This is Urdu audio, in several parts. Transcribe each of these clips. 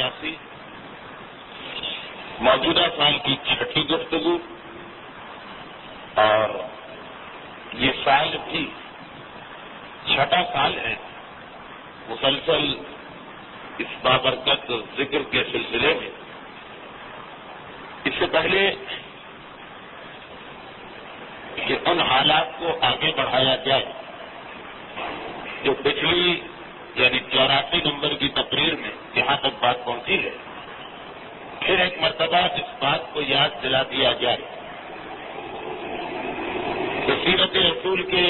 1985 موجودہ سال کی 6ٹھی گفتگو، اور یہ سال بھی 6ٹھا سال ہے مسلسل اس بابرکت ذکر کے سلسلے میں۔ اس سے پہلے کہ ان حالات کو آگے بڑھایا جائے جو پچھلی یعنی 84 نمبر کی تقریر میں جہاں تک بات پہنچی ہے، پھر ایک مرتبہ اس بات کو یاد دلا دیا جائے کہ سیرت رسول کے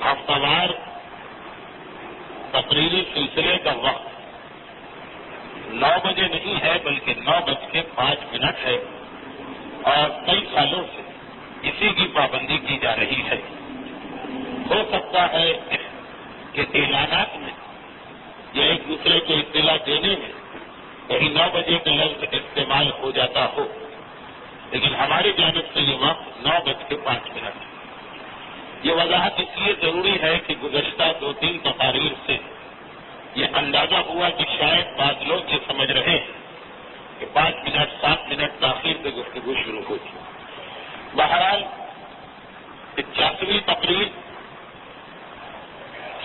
ہفتہ وار تقریری سلسلے کا وقت 9 بجے نہیں ہے بلکہ 9:05 ہے، اور کئی سالوں سے اسی کی پابندی کی جا رہی ہے۔ ہو سکتا ہے کہ اعلانات میں یا ایک دوسرے کو اطلاع دینے میں کہیں 9 بجے کا لفظ استعمال ہو جاتا ہو، لیکن ہماری جانب سے یہ وقت 9:05 ہے۔ یہ وضاحت اس لیے ضروری ہے کہ گزشتہ 2-3 تقاریر سے یہ اندازہ ہوا کہ شاید بعض لوگ یہ سمجھ رہے ہیں کہ 5 منٹ 7 منٹ تاخیر سے گفتگو شروع ہوگی۔ بہرحال 85ویں تقریر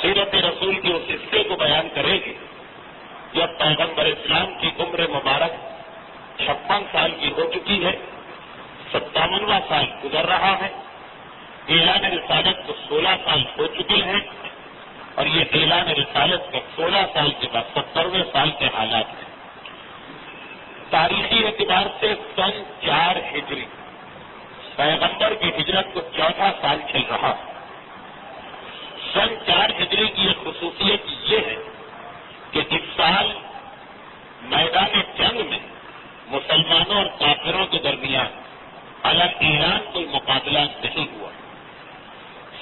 سیرت رسول کی اس حصے کو بیان کرے گی جب پیغمبر اسلام کی عمر مبارک 56 سال کی ہو چکی ہے، 57واں سال گزر رہا ہے، اعلان رسالت کو 16 سال ہو چکے ہیں، اور یہ اعلان رسالت کا 16 سال کے بعد 70ویں سال کے حالات ہیں۔ تاریخی اعتبار سے سن 4 ہجری پیغمبر کی ہجرت کو 4واں سال چل رہا ہے۔ سن 4 ہجری کی ایک خصوصیت یہ ہے کہ اس سال میدان جنگ میں مسلمانوں اور کافروں کے درمیان الگ ایران کوئی مقابلہ نہیں ہوا۔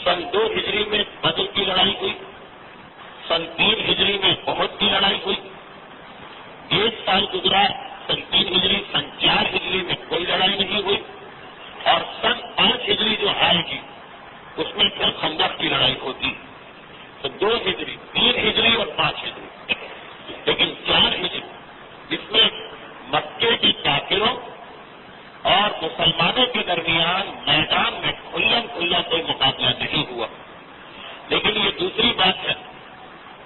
سن 2 ہجری میں بدر کی لڑائی ہوئی، سن 3 ہجری میں احد کی لڑائی ہوئی، 1 سال گزرا سن 3 ہجری، سن 4 ہجری میں کوئی لڑائی نہیں ہوئی، اور سن 5 ہجری جو آئے گی اس میں پھر خندق کی لڑائی ہوتی۔ تو 2 ہجری، 3 ہجری اور 5 ہجری، لیکن 4 ہجری جس میں مکے کے کافروں اور مسلمانوں کے درمیان میدان میں کھلم کھلا کوئی مقابلہ نہیں ہوا۔ لیکن یہ دوسری بات ہے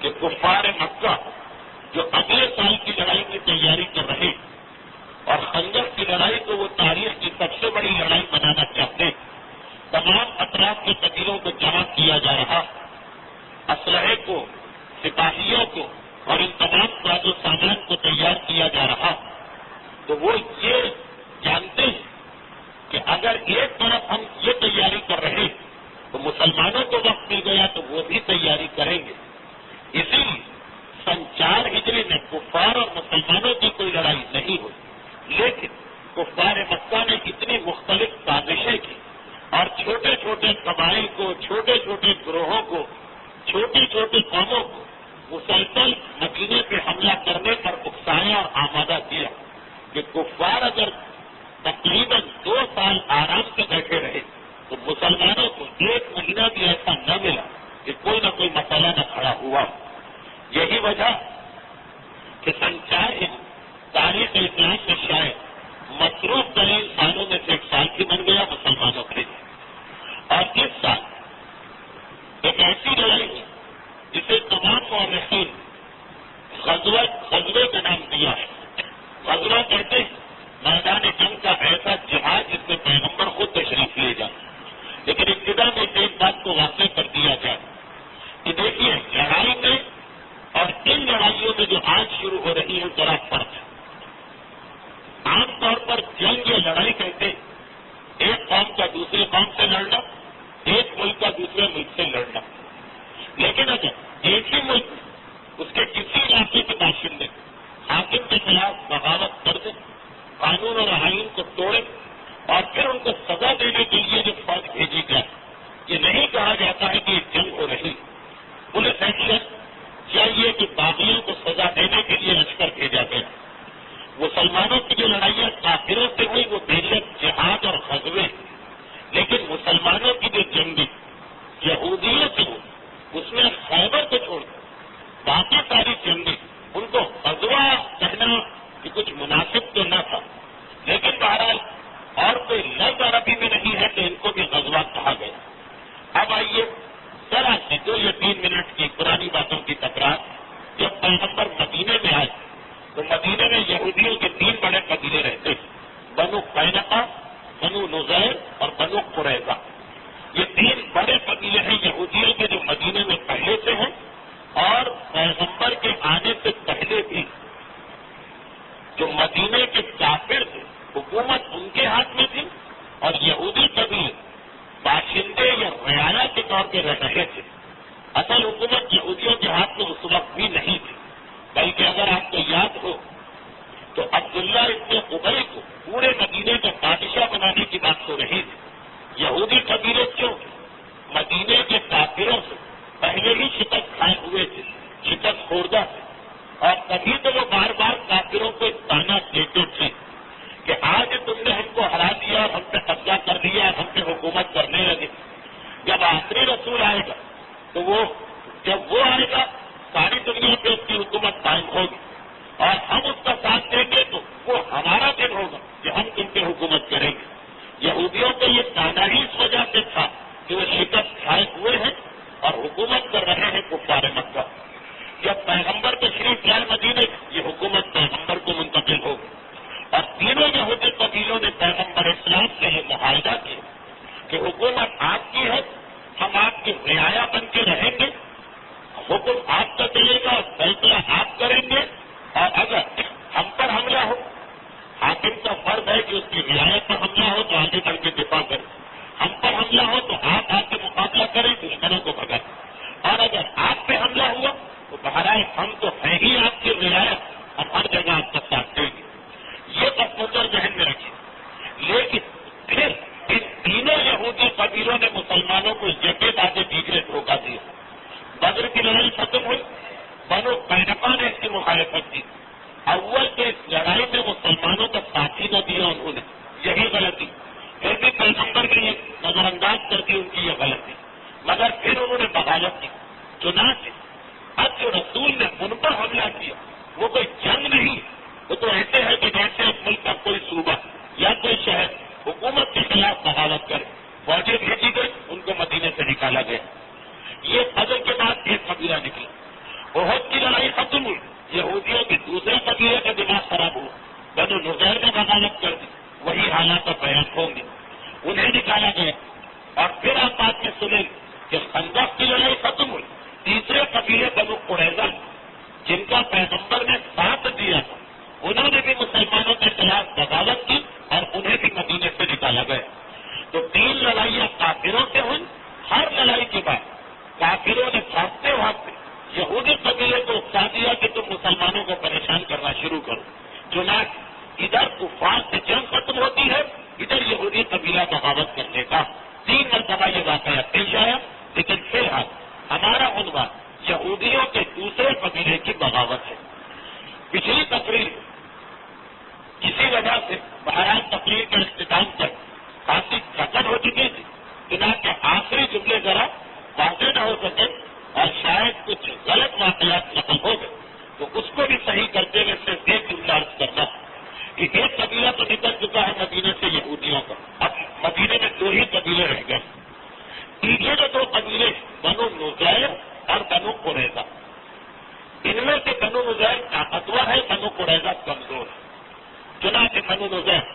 کہ کفار مکہ جو اگلے سال کی لڑائی کی تیاری کر رہے اور خندق کی لڑائی کو وہ تاریخ کی سب سے بڑی لڑائی بنانا چاہتے، تمام اطراف کے قبیلوں کو جمع کیا جا رہا، اسلحے کو، سپاہیوں کو اور ان تمام ساز و سامان کو تیار کیا جا رہا، تو وہ یہ جانتے ہیں کہ اگر ایک طرف ہم یہ تیاری کر رہے تو مسلمانوں کو وقت مل گیا تو وہ بھی تیاری کریں گے۔ اسی لیے سن 4 ہجری میں کفار اور مسلمانوں کی کوئی لڑائی نہیں ہوئی، لیکن کفار مکہ نے اتنی مختلف سازشیں کی اور چھوٹے چھوٹے قبائل کو، چھوٹے چھوٹے گروہوں کو، چھوٹی چھوٹی قوموں کو مسلسل مدینے پہ حملہ کرنے پر اکسایا اور آمادہ کیا کہ کفار اگر تقریباً 2 سال آرام سے بیٹھے رہے تو مسلمانوں کو 1 مہینہ بھی ایسا نہ ملا کہ کوئی نہ کوئی مسئلہ نہ کھڑا ہوا۔ یہی وجہ کہ سن 4 تاریخ اسلام میں شاید مصروف ترین سالوں میں سے ایک سال بھی بن گیا مسلمانوں کے لیے۔ اور اس سال ایک ایسی لڑائی ہے جسے تمام مورخین غزوے کا نام دیا ہے۔ غزوہ کہتے ہیں میدان جنگ کا ایسا جہاد جس میں پیغمبر خود تشریف لے جائے، لیکن ابتدا میں ایک بات کو واضح کر دیا جائے کہ دیکھیے لڑائی میں اور ان لڑائیوں میں جو آج شروع ہو رہی ہے ذرا فرق ہے۔ عام طور پر جنگ یا لڑائی کہتے ایک قوم کا دوسرے قوم سے لڑنا، ایک ملک کا دوسرے ملک سے لڑنا، لیکن اگر ایک ہی ملک میں اس کے کسی علاقے کے باشندے حاکم کے خلاف بغاوت کر دیں، قانون اور آئین کو توڑے اور پھر ان کو سزا دینے کے لیے جو فوج بھیجی جائے، یہ نہیں کہا جاتا ہے کہ یہ جنگ ہو رہی۔ پولیس ایکشن چاہیے کہ باغیوں کو سزا دینے کے لیے لشکر بھیجا گیا۔ مسلمانوں کی جو لڑائیاں کافروں سے ہوئی وہ بے شک جہاد اور غزوے، لیکن مسلمانوں کی جو جنگیں یہودیوں سے ہوئی اس میں خیبر کو چھوڑ باقی ساری جنگیں ان کو کہنا کہ کچھ مناسب تو نہ تھا، لیکن بہرحال اور کوئی لفظ عربی میں نہیں ہے تو ان کو بھی غزوہ کہا گیا۔ اب آئیے ذرا سی 2 یا 3 منٹ کی پرانی باتوں کی تکرار۔ جب پیغمبر مدینے میں آئے تو مدینے میں یہودیوں کے 3 بڑے قبیلے رہتے تھے، بنو قینقاع، بنو نذیر اور بنو قریظہ۔ یہ 3 بڑے قبیلے ہیں یہودیوں کے جو مدینے میں پہلے سے ہیں اور پیغمبر کے آنے سے پہلے بھی جو مدینے کے کافر تھے حکومت ان کے ہاتھ میں تھی اور یہودی قبیلے باشندے یا رعایا کے طور پہ رہ رہے تھے۔ اصل حکومت یہودیوں کے ہاتھ میں اس وقت بھی نہیں تھی، بلکہ اگر آپ کو یاد ہو تو عبداللہ ابن ابی کو پورے مدینے کا بادشاہ بنانے کی بات ہو رہی تھی۔ یہودی قبیلے کیوں مدینے کے کافروں سے پہلے ہی شکست کھائے ہوئے تھے، شکست خوردہ تھے، اور تبھی تو وہ بار بار کافروں کو تانا دیتے تھے کہ آج تم نے ہم کو ہرا دیا اور ہم پہ قبضہ کر دیا اور ہم پہ حکومت کرنے لگے۔ جب آخری رسول آئے گا تو جب وہ آئے گا ساری دنیا پہ اس کی حکومت قائم ہوگی اور ہم اس کا ساتھ دیں گے تو وہ ہمارا دن ہوگا کہ ہم تم پہ حکومت کریں گے۔ یہودیوں کو یہ تانا ہی اس وجہ سے تھا کہ وہ شکست کھائے ہوئے ہیں اور حکومت کر رہے ہیں کفار مکہ۔ جب پیغمبر تشریف لائے مدینے یہ حکومت پیغمبر کو منتقل ہوگی اور تینوں یہودی قبیلوں نے پیغمبر اسلام سے یہ معاہدہ کیا کہ حکومت آپ کی ہے، ہم آپ کی رعایا بن کے رہیں گے، حکم آپ کا چلے گا، فیصلہ آپ کریں گے، اور اگر ہم پر حملہ ہو، حاکم کا فرض ہے کہ اس کی رعایت پر حملہ ہو تو آگے بڑھ کے دفاع کریں، ہم پر حملہ ہو تو آپ آ کے مقابلہ کریں، دشمنوں کو بھگائیں، اور اگر آپ پہ حملہ ہوا تو بہرحال ہم تو ہیں ہی آپ کی رعایت اور ہر جگہ آپ کا ساتھ دیں گے۔ یہ پس منظر ذہن میں رکھیں۔ لیکن پھر ان تینوں یہودی قبیلوں نے مسلمانوں کو جگہ باتیں دیگرے دھوکہ دیا۔ بدر کی لڑائی ختم ہوئی، بنو قینقاع نے اس کی مخالفت کی، اول کے اس لڑائی میں مسلمانوں کا ساتھ ہی نہ دیا انہوں نے، یہی غلطی، پھر بھی پیغمبر کی یہ نظر انداز کر کے ان کی یہ غلطی، مگر پھر انہوں نے بغاوت کی۔ چنانچہ اب جو رسول نے ان پر حملہ کیا وہ کوئی جنگ نہیں، وہ تو ایسے ہے کہ جیسے اس ملک کا کوئی صوبہ یا کوئی شہر حکومت کے خلاف بغاوت کرے، فوجیں بھیجی گئی، ان کو مدینے سے نکالا گیا۔ یہ بدر کے بعد ایک قبیلہ نکلا، احد کی لڑائی ختم ہوئی، یہودیوں کے دوسرے قبیلے کا دماغ خراب ہوا، بنو نذیر نے بغاوت کر دی، وہی حالات بیان ہوں گے، انہیں نکالا گیا۔ اور پھر آپ بات میں سنیں کہ خندق کی لڑائی ختم ہوئی، تیسرے قبیلے بنو قریظہ جن کا پیغمبر نے ساتھ دیا تھا انہوں نے بھی مسلمانوں کے خلاف بغاوت کی اور انہیں بھی مدینے سے نکالا گیا۔ تو 3 لڑائیاں کافروں سے ہوئی، ہر لڑائی کے بعد کافروں نے بھاگتے بھاگتے یہودی قبیلے کو اکسا دیا کہ تم مسلمانوں کو پریشان کرنا شروع کرو۔ چنانچہ ادھر کفار سے جنگ ختم ہوتی ہے، ادھر یہودی قبیلہ بغاوت کرنے کا 3 مرتبہ یہ واقعہ پیش آیا۔ لیکن فی الحال ہمارا عنوان یہودیوں کے دوسرے قبیلے کی بغاوت ہے۔ پچھلی تقریر کسی وجہ سے بہرحال تقریر کے اختتام تک کافی ختم ہو چکی تھی، چنانچہ آخری جملے ذرا واضح نہ ہو سکے اور شاید کچھ غلط واقعات نقل ہو گئے، تو اس کو بھی صحیح کرتے ہوئے صرف ایک جملہ عرض کرنا کہ ایک قبیلہ تو نکل چکا ہے مدینے سے یہودیوں کا، اب مدینے میں 2 ہی قبیلے رہ گئے۔ تیسرے جو 2 قبیلے بنو نذیر اور بنو قریظہ، ان میں سے بنو نذیر طاقتور ہے، بنو قریظہ کمزور ہے۔ چنانچہ بنو نذیر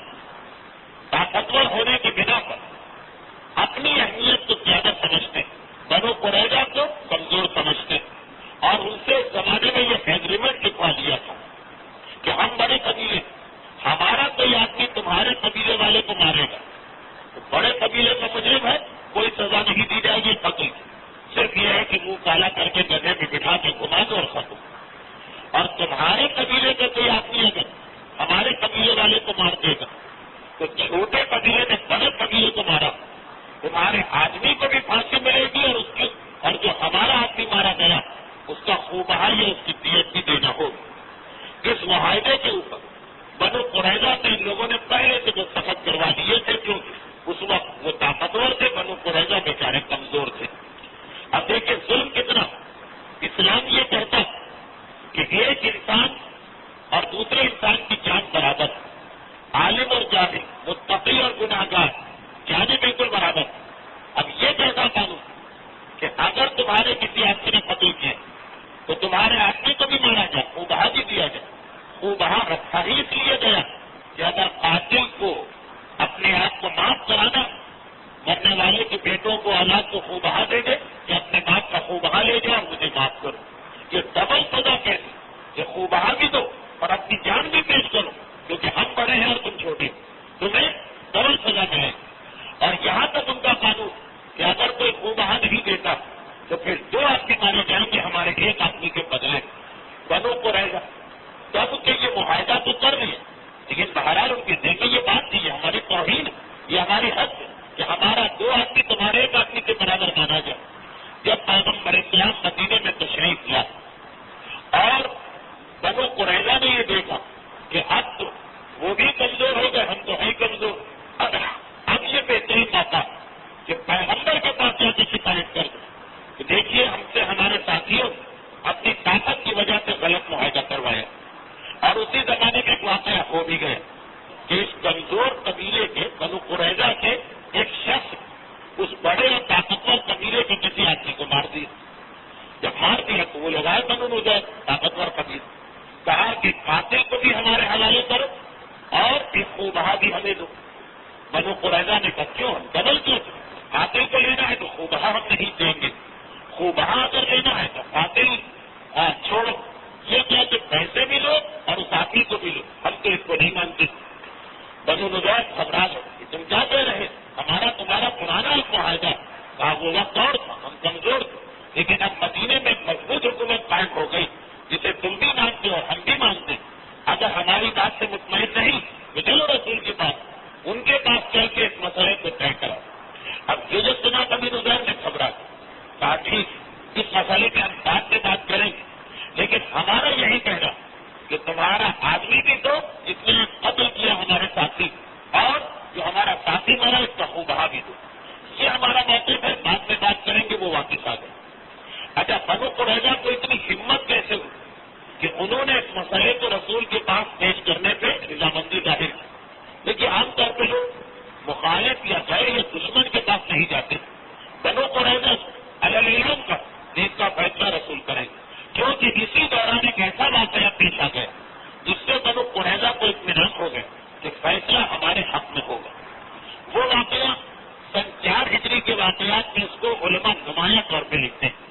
طاقتور ہونے کی بنا پر اپنی اہمیت کو زیادہ سمجھتے ہیں، بنو قریظہ کو کمزور سمجھتے ہیں، اور ان سے اس زمانے میں یہ ایگریمنٹ لکھوا دیا تھا کہ ہم بڑے قبیلے، ہمارا کوئی آدمی تمہارے قبیلے والے کو مارے گا تو بڑے قبیلے کا مجرم ہے، کوئی سزا نہیں دی جائے گی، قتل، صرف یہ ہے کہ منہ کالا کر کے گدھے پہ بٹھا کے گھما دو اور ختم۔ اور تمہارے قبیلے کا کوئی آدمی اگر ہمارے قبیلے والے کو مار دے گا تو چھوٹے قبیلے نے بڑے قبیلے کو مارا، تمہارے آدمی کو بھی پھانسی ملے گی اور جو ہمارا آدمی مارا گیا اس کا خوب بہائی اس کی دیت بھی دینا ہوگی۔ اس معاہدے کے اوپر بنو قریظہ سے ان لوگوں نے پہلے سے دستخط کروا دیے تھے، کیونکہ اس وقت وہ طاقتور تھے، بنو قریظہ بیچارے کمزور تھے۔ اب دیکھیں ظلم کتنا، اسلام یہ کہتا کہ ایک انسان اور دوسرے انسان کی جان برابر، عالم اور جاہل، متقی اور گناہگار جانیں بالکل برابر۔ اب یہ کیسا قانون کہ اگر تمہارے کسی آدمی نے قتل کیا تو تمہارے آدمی کو بھی مارا جائے، خوب بہا بھی دیا جائے۔ خوب بہا رکھا ہی اس لیے گیا کہ اگر قاتل کو اپنے آپ کو معاف کرانا، مرنے والے کے بیٹوں کو اولاد کو خوب بہا دے دے کہ اپنے باپ کا خوب بہا لے جاؤ اور مجھے معاف کرو۔ یہ ڈبل سزا کیسے کہ خوب بہا بھی دو اور اپنی جان بھی پیش کرو، کیونکہ ہم بڑے ہیں اور تم چھوٹے، تمہیں ڈبل سزا ملے۔ اور یہاں تک ان کا قانون کہ اگر کوئی خوب بہا نہیں دیتا تو پھر 2 آدمی مارے جائیں گے ہمارے ایک آدمی کے بدلے، بنوں کو رہے گا۔ تو اب کہ یہ معاہدہ تو کر رہی ہے، لیکن بہرحال ان کی دیکھیں یہ بات نہیں ہے، ہماری توہین، یہ ہماری حد ہے کہ ہمارا 2 آدمی تمہارے ایک آدمی کے برابر مانا جائے۔ جب پیغمبر اسلام مدینے میں تشریف لیا اور بنو قریظہ نے یہ دیکھا کہ اب تو وہ بھی کمزور ہو گئے، ہم تو ہیں کمزور، اب یہ بہترین موقع کہ پیغمبر کے پاس جا کے شکایت کر دیں کہ دیکھیے ہم سے ہمارے ساتھیوں اپنی طاقت کی وجہ سے غلط معاہدہ کروایا۔ اور اسی زمانے میں ایک واقعہ ہو بھی گیا کہ اس کمزور قبیلے کے بنو قریظہ کے ایک شخص اس بڑے اور طاقتور قبیلے کے کسی آدمی کو مار دیا۔ جب مار دیا تو وہ لوگ آئے بنو نضیر طاقتور قبیلے، کہا کہ قاتل کو بھی ہمارے حوالے کرو اور ایک خوب بہا بھی ہمیں دو۔ بنو قریظہ نے کہا کیوں ہم ڈبل کیوں؟ قاتل کو لینا ہے تو خوب بہا ہم نہیں دیں گے، خوب بہا اگر لینا ہے تو قاتل چھوڑو۔ یہ کیا کہ پیسے بھی لو اور اس آدمی کو بھی لو، ہم تو اس کو نہیں مانتے۔ بنو نضیر گھبرا گئے کہ تم کیا کہہ رہے، ہمارا تمہارا پرانا ایک معاہدہ کہا وہ وقت اور تھا، ہم کمزور تھے، لیکن اب مدینے میں مضبوط حکومت قائم ہو گئی جسے تم بھی مانتے ہو ہم بھی مانتے۔ اگر ہماری بات سے مطمئن نہیں تو چلو رسول کے پاس، ان کے پاس چل کے اس مسئلے کو طے کرو۔ اب یہ جو سنا بنو نضیر نے گھبرا کہا ٹھیک اس مسئلے پہ ہم بعد میں بات کریں گے، لیکن ہمارا یہی کہنا کہ تمہارا آدمی بھی دو جس نے قتل کیا ہمارے ساتھی، اور جو ہمارا ساتھی مرا اس کا خوب بہا بھی دو۔ یہ ہمارا موقف ہے، بعد میں بات کریں گے۔ وہ واپس آ گئے۔ اچھا بنو قریظہ کو اتنی ہمت کیسے ہوئی کہ انہوں نے اس مسئلے کو رسول کے پاس پیش کرنے پہ رضامندی ظاہر کی؟ دیکھیے عام طور پہ لوگ مخالف یا غیر یا دشمن کے پاس نہیں جاتے، بنو قریظہ علم کا دیش کا فیصلہ رسول کریں، کیونکہ اسی دوران ایک ایسا واقعہ پیش آ گیا جس سے بنو قریظہ کو اطمینان ہو گئے کہ فیصلہ ہمارے حق میں ہوگا۔ وہ واقعہ سن 4 ہجری کے واقعات میں اس کو علماء نمایاں طور پہ لکھتے ہیں۔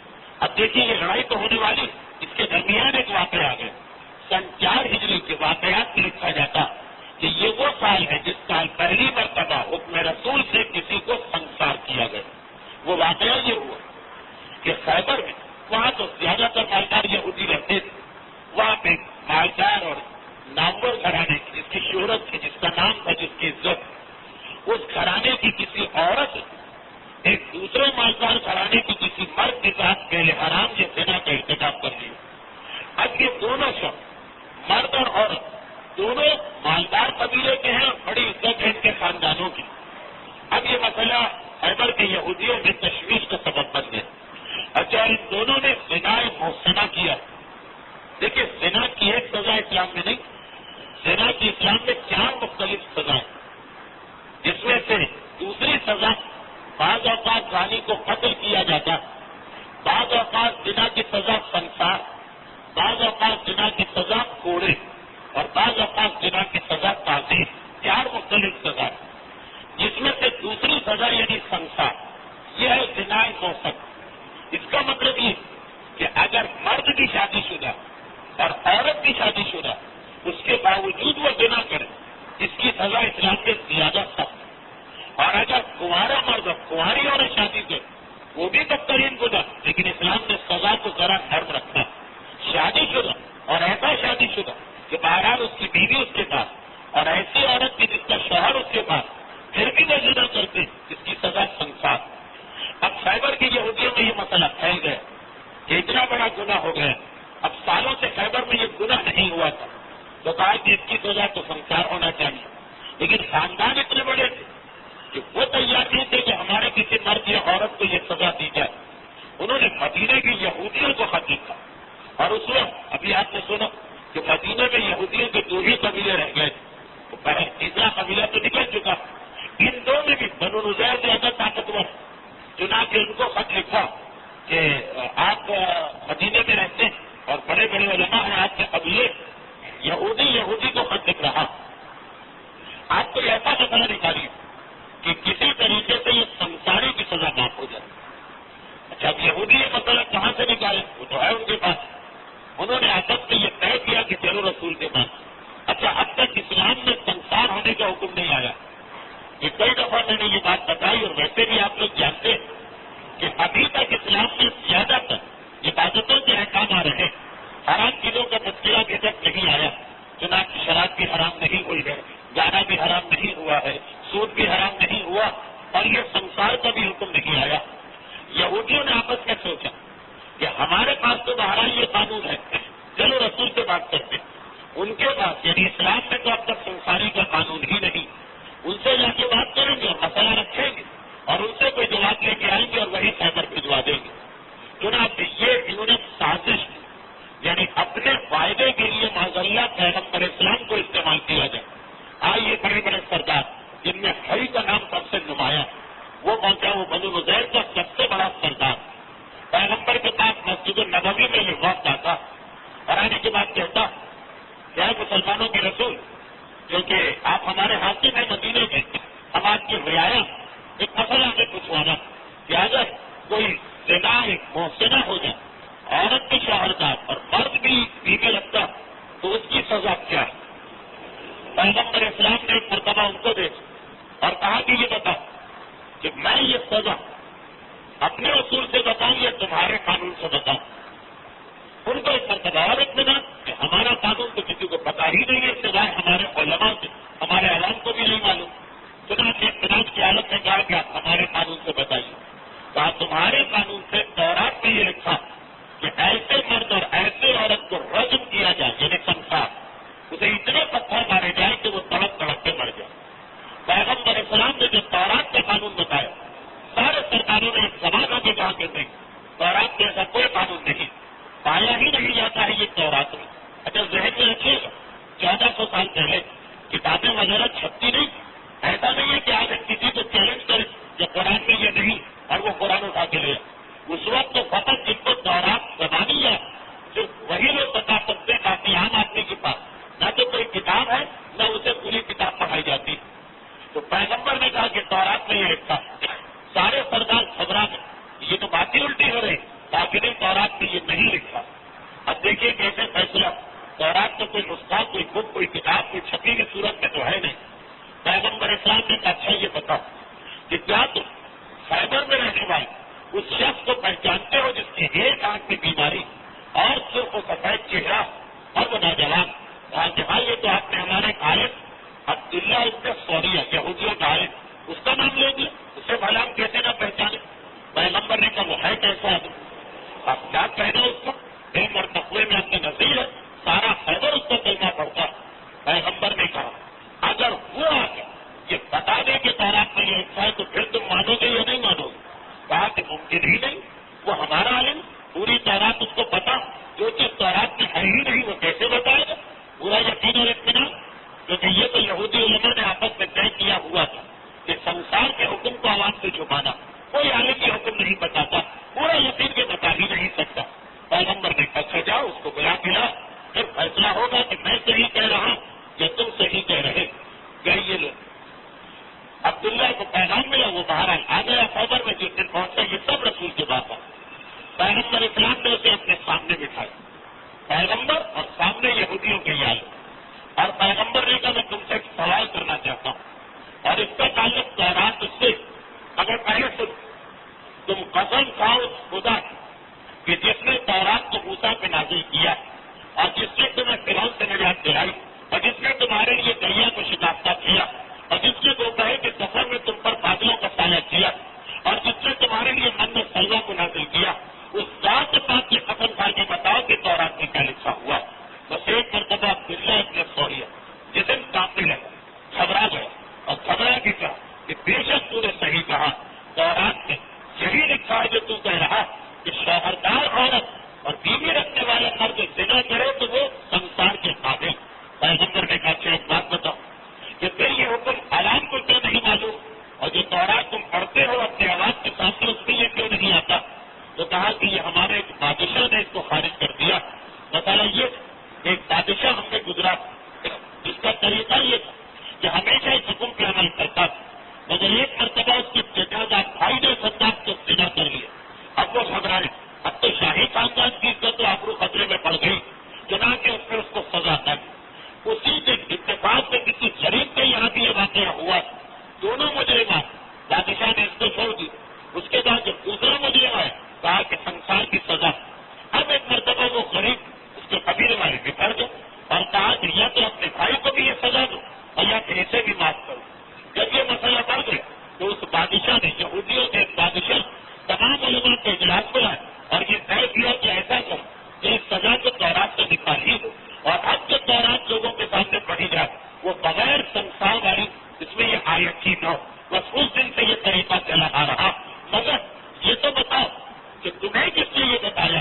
اب دیکھیے یہ لڑائی تو ہونے والی، اس کے درمیان ایک واقعہ آ گیا۔ سن 4 ہجری کے واقعات میں لکھا جاتا کہ یہ وہ سال ہے جس سال پہلی مرتبہ حکم رسول سے کسی کو سنسار کیا گیا۔ وہ واقعہ یہ ہوا کہ خیبر میں، وہاں تو زیادہ تر مالدار یہودی رہتے تھے، وہاں پہ مالدار اور نامور گھرانے کی جس کی شہرت تھی، جس کا نام تھا، جس کی عزت، اس گھرانے کی کسی عورت ایک دوسرے مالدار گھرانے کی کسی مرد کے ساتھ پہلے حرام یا زنا کا ارتکاب کر لیا۔ اب یہ دونوں شخص مرد اور عورت دونوں مالدار قبیلے کے ہیں، بڑی عزت ہے ان کے خاندانوں کی۔ اب یہ مسئلہ خیبر کے یہودیوں میں تشویش کا سبب بن گیا۔ اچھا ان دونوں نے زنا محسنہ کیا۔ دیکھیے زنا کی ایک سزا اسلام میں نہیں، زنا کی اسلام میں 4 مختلف سزائیں، جس میں سے دوسری سزا بعض اوقات زانی کو قتل کیا جاتا، بعض اوقات زنا کی سزا سنسار، بعض اوقات زنا کی سزا کوڑے، اور بعض اوقات زنا کی سزا تعزیر۔ 4 مختلف سزا، جس میں سے دوسری سزا یعنی سنسار، یہ ہے زنا موثق۔ اس کا مطلب یہ کہ اگر مرد بھی شادی شدہ اور عورت بھی شادی شدہ، اس کے باوجود وہ زنا کرے، اس کی سزا اسلام میں زیادہ سخت ہے۔ اور اگر کنوارا مرد اور کنواری عورت شادی کرے، وہ بھی بدترین گناہ، لیکن اسلام نے سزا کو ذرا نرم رکھا۔ شادی شدہ اور ایسا شادی شدہ کہ بہرحال اس کی بیوی اس کے پاس، اور ایسی عورت کی جس کا شوہر اس کے پاس، پھر بھی وہ زنا کرتے، اس کی سزا سنسار۔ اب خیبر کی یہودیوں میں یہ مسئلہ پھیل گیا کہ اتنا بڑا گناہ ہو گیا، اب سالوں سے خیبر میں یہ گناہ نہیں ہوا تھا، تو کہا کہ اس کی سزا تو سنسار ہونا چاہیے، لیکن خاندان اتنے بڑے تھے کہ وہ تیار نہیں تھے کہ ہمارے کسی مرد یا عورت کو یہ سزا دی جائے۔ انہوں نے مدینے کی یہودیوں کو خط لکھا، اور اس وقت ابھی آپ نے سنا کہ مدینے میں یہودیوں کے 2 ہی قبیلے رہ گئے، تو پہلے تیسرا قبیلہ تو نکل چکا، ان 2 میں بھی بنو نذیر زیادہ طاقتور، چنانچہ ان کو خط لکھا کہ آپ مدینے میں رہتے ہیں اور بڑے بڑے علماء ہیں آپ کے قبیلے، یہودی کو خط لکھ رہا، آپ کو ایسا مسئلہ نکالیے کہ کسی طریقے سے یہ سنساری کی سزا معاف ہو جائے۔ اچھا، اب یہودی یہ مسئلہ کہاں سے نکالے؟ وہ تو ہے ان کے پاس، انہوں نے آپس میں یہ طے کیا کہ چلو رسول کے پاس۔ اچھا، اب تک اسلام میں سنسار ہونے کا حکم نہیں آیا، یہ کئی دفعہ میں نے یہ بات بتائی، اور ویسے بھی آپ لوگ جانتے ہیں کہ ابھی تک اسلام میں زیادہ تر عبادتوں کے احکام آ رہے، حرام چیزوں کا تذکرہ ابھی تک نہیں آیا، چنانچہ شراب بھی حرام نہیں ہوئی ہے، گانا بھی حرام نہیں ہوا ہے، سود بھی حرام نہیں ہوا، اور یہ سنسار کا بھی حکم نہیں آیا۔ یہودیوں نے آپس میں سوچا کہ ہمارے پاس تو بہرحال یہ قانون ہے، چلو رسول سے بات کرتے ہیں۔ ان کے پاس یعنی اسلام میں تو اب تک سنساری کا قانون ہی نہیں، ان سے جا کے بات کریں گے اور مسئلہ رکھیں گے اور ان سے کوئی جواب لے کے آئیں گے اور وہی خیبر بھجوا دیں گے۔ چنانچہ یہ انہوں نے سازش کی، یعنی اپنے فائدے کے لیے معذلہ پیغمبر اسلام کو استعمال کیا جائے۔ آئیے بڑے بڑے سردار جن میں ہری کا نام سب سے نمایاں، وہ پہنچا، وہ بنو نذیر کا سب سے بڑا سردار، پیغمبر کے پاس مسجد النبوی میں یہ وقت آتا اور آنے کے بعد کہتا، کیا مسلمانوں کے رسول، کیونکہ آپ ہمارے حاکم ہیں مدینے میں، ہم آپ کی رعایا، ایک مسئلہ ہمیں پوچھوانا کہ اگر کوئی زنا ایک محسنہ ہو جائے، عورت بھی شوہردار اور مرد بھی بیوی لگتا، تو اس کی سزا کیا ہے؟ پیغمبر اسلام نے ایک مرتبہ ان کو دے اور کہا کہ یہ بتاؤ کہ میں یہ سزا اپنے اصول سے بتاؤں یا تمہارے قانون سے بتاؤں؟ ان کو ایک مرتبہ اور اطمینان کہ ہمارا قانون تو کسی کو پتا ہی نہیں ہے سوائے ہمارے علماء سے، ہمارے عوام کو بھی نہیں معلوم۔ چنانچہ اطمینان کی حالت میں کہا کہ آپ ہمارے قانون سے بتائیے۔ کہا تمہارے قانون سے تورات میں یہ لکھا کہ ایسے مرد اور ایسے عورت کو رجم کیا جائے، یعنی سنسار، اسے اتنے پتھر مارے جائے کہ وہ تڑپ تڑپ کے مر جائے۔ پیغمبر اسلام نے جو تورات کا قانون بتایا، سارے سرکاروں نے ایک زمانہ کے کہا کہ نہیں، تورات جیسا کوئی قانون نہیں، پایا ہی نہیں جاتا ہے یہ تورات میں۔ اچھا ذہن میں رکھیے گا، 1400 سال پہلے کتابیں وغیرہ چھپتی نہیں، ایسا نہیں ہے کہ آج ہم کسی کو چیلنج کریں کہ قرآن میں یہ نہیں اور وہ قرآن اٹھا کے لے۔ اس وقت تو فقط جن کو تورات زبانی ہے صرف وہی لوگ بتا سکتے ہیں، باقی عام آدمی کے پاس نہ تو کوئی کتاب ہے نہ اسے پوری کتاب پڑھائی جاتی۔ تو پیغمبر نے کہا کہ تورات میں یہ لکھا، سارے سردار خبرہ میں یہ تو باتیں الٹی ہو رہی، تاکہ تورات میں یہ نہیں لکھا۔ اب دیکھیے کیسے فیصلہ، تورات میں کوئی نسخہ، کوئی بک، کوئی کتاب، کوئی چھپی کی صورت میں تو ہے نہیں۔ پیغمبر اسلام نے کہا اچھا یہ بتاؤ کہ کیا تم خیبر میں رہنے والے اس شخص کو پہچانتے ہو جس کی ایک آنکھ کی بیماری اور سرخ و سفید چہرہ اور وہ نوجوان؟ کہا کہ ہاں یہ تو آپ نے ہمارے عالم عبداللہ ابن سوریہ یہودیوں کا عالم، اس کا نام لے دیا، اسے بھلا ہم کیسے نہ پہچانے؟ پیغمبر نے کہا وہ ہے کیسا آدمی؟ آپ کیا کہنا اس کو؟ علم اور تقوی میں اپنے نظیر ہے، سارا خیبر اس کو کلمہ پڑتا۔ پیغمبر نے کہا اگر وہ آ کے یہ بتا دے کہ تورات میں یہ لکھا ہے تو پھر تم مانو گے یا نہیں مانو گے؟ کہا کہ ممکن ہی نہیں، وہ ہمارا علم، پوری تورات اس کو پتا، جو چیز تورات میں ہے ہی نہیں وہ کیسے بتائے گا؟ پورا یقین اور اطمینان، کیونکہ یہ تو یہودی علماء نے آپس میں طے کیا ہوا تھا کہ سنسار کے حکم کو عوام سے چھپانا، کوئی عالم یہ حکم نہیں بتاتا، پورا یقین کے بتا ہی نہیں سکتا۔ پیغمبر نے کہا جاؤ اس کو بلا کے لا، پھر فیصلہ ہوگا کہ میں صحیح کہہ رہا ہوں یا تم صحیح کہہ رہے۔ یہ لوگ عبداللہ کو پیغام ملا، وہ باہر آ گیا خیبر میں، جس دن پہنچا یہ سب رسول کے بات ہے۔ پیغمبر اسلام نے اسے اپنے سامنے بٹھایا، پیغمبر اور سامنے یہودیوں کے یاد، اور پیغمبر نے کہا میں تم سے ایک سوال کرنا چاہتا ہوں اور اس کا تعلق تورات سے، اگر پہلے سے تم قسم کھاؤ اس خدا کہ جس نے تورات کو موسیٰ پہ نازل کیا اور جس نے تمہیں فرعون سے نجات دلائی اور جس نے تمہارے لیے دریا کو شکافتہ کیا اور جس نے دوپہر کے سفر میں تم پر بادلوں کا سایہ کیا اور جس نے تمہارے لیے من میں سلوا کو نازل کیا، اس ذات کے ساتھ یہ قسم کھا کے بتاؤ کہ تورات میں کیا لکھا ہوا۔ بس ایک مرتبہ عبداللہ ابن سوریہ جسم کانپنے لگا، گھبرا گیا اور گھبرا کے کہا کہ بے شک تو نے صحیح کہا، تورات میں یہی لکھا ہے جو تو کہہ رہا کہ شوہردار عورت اور بیوی رکھنے والا مرد زنا کرے تو وہ سنسار کے بادشاہ ہم نے گزرا جس کا طریقہ یہ تھا کہ ہمیشہ اس حکم پہ عمل کرتا تھا، مگر ایک مرتبہ اس کے جداد بھائی نے سردار کو سنا کر لیا. اب وہ گھبرائے، اب تو شاہی خاندان کی عزت و آبرو خطرے میں پڑ گئی، چنانچہ اس نے اس کو سزا دی. اسی دن اتفاق میں کسی شریف کے یہاں بھی یہ واقعہ ہوا. دونوں مجرمان، بادشاہ نے اس کو چھوڑ دی. اس کے بعد جب دوسرا مجرم آیا کہا کہ سنسار کی سزا. اب ایک مرتبہ وہ غریب اس کے قبیلے والے بکھر گئے اور کہا کہ یا تو اپنے بھائی کو بھی یہ سزا دو اور یا پھر اسے بھی معاف کرو. جب یہ مسئلہ بڑھ گیا تو اس بادشاہ نے یہودیوں کے ایک بادشاہ تمام علماء کے اجلاس کو آئے اور یہ طے کیا کہ ایسا کرو کہ اس سزا کو تورات سے نکال ہی دو اور اب جو تورات لوگوں کے سامنے پڑھی جائے وہ بغیر سنسار والی اس میں یہ آیت کی نہ ہو. بس اس دن سے یہ طریقہ چلا آ رہا. مگر یہ تو بتاؤ کہ تمہیں کس نے یہ بتایا،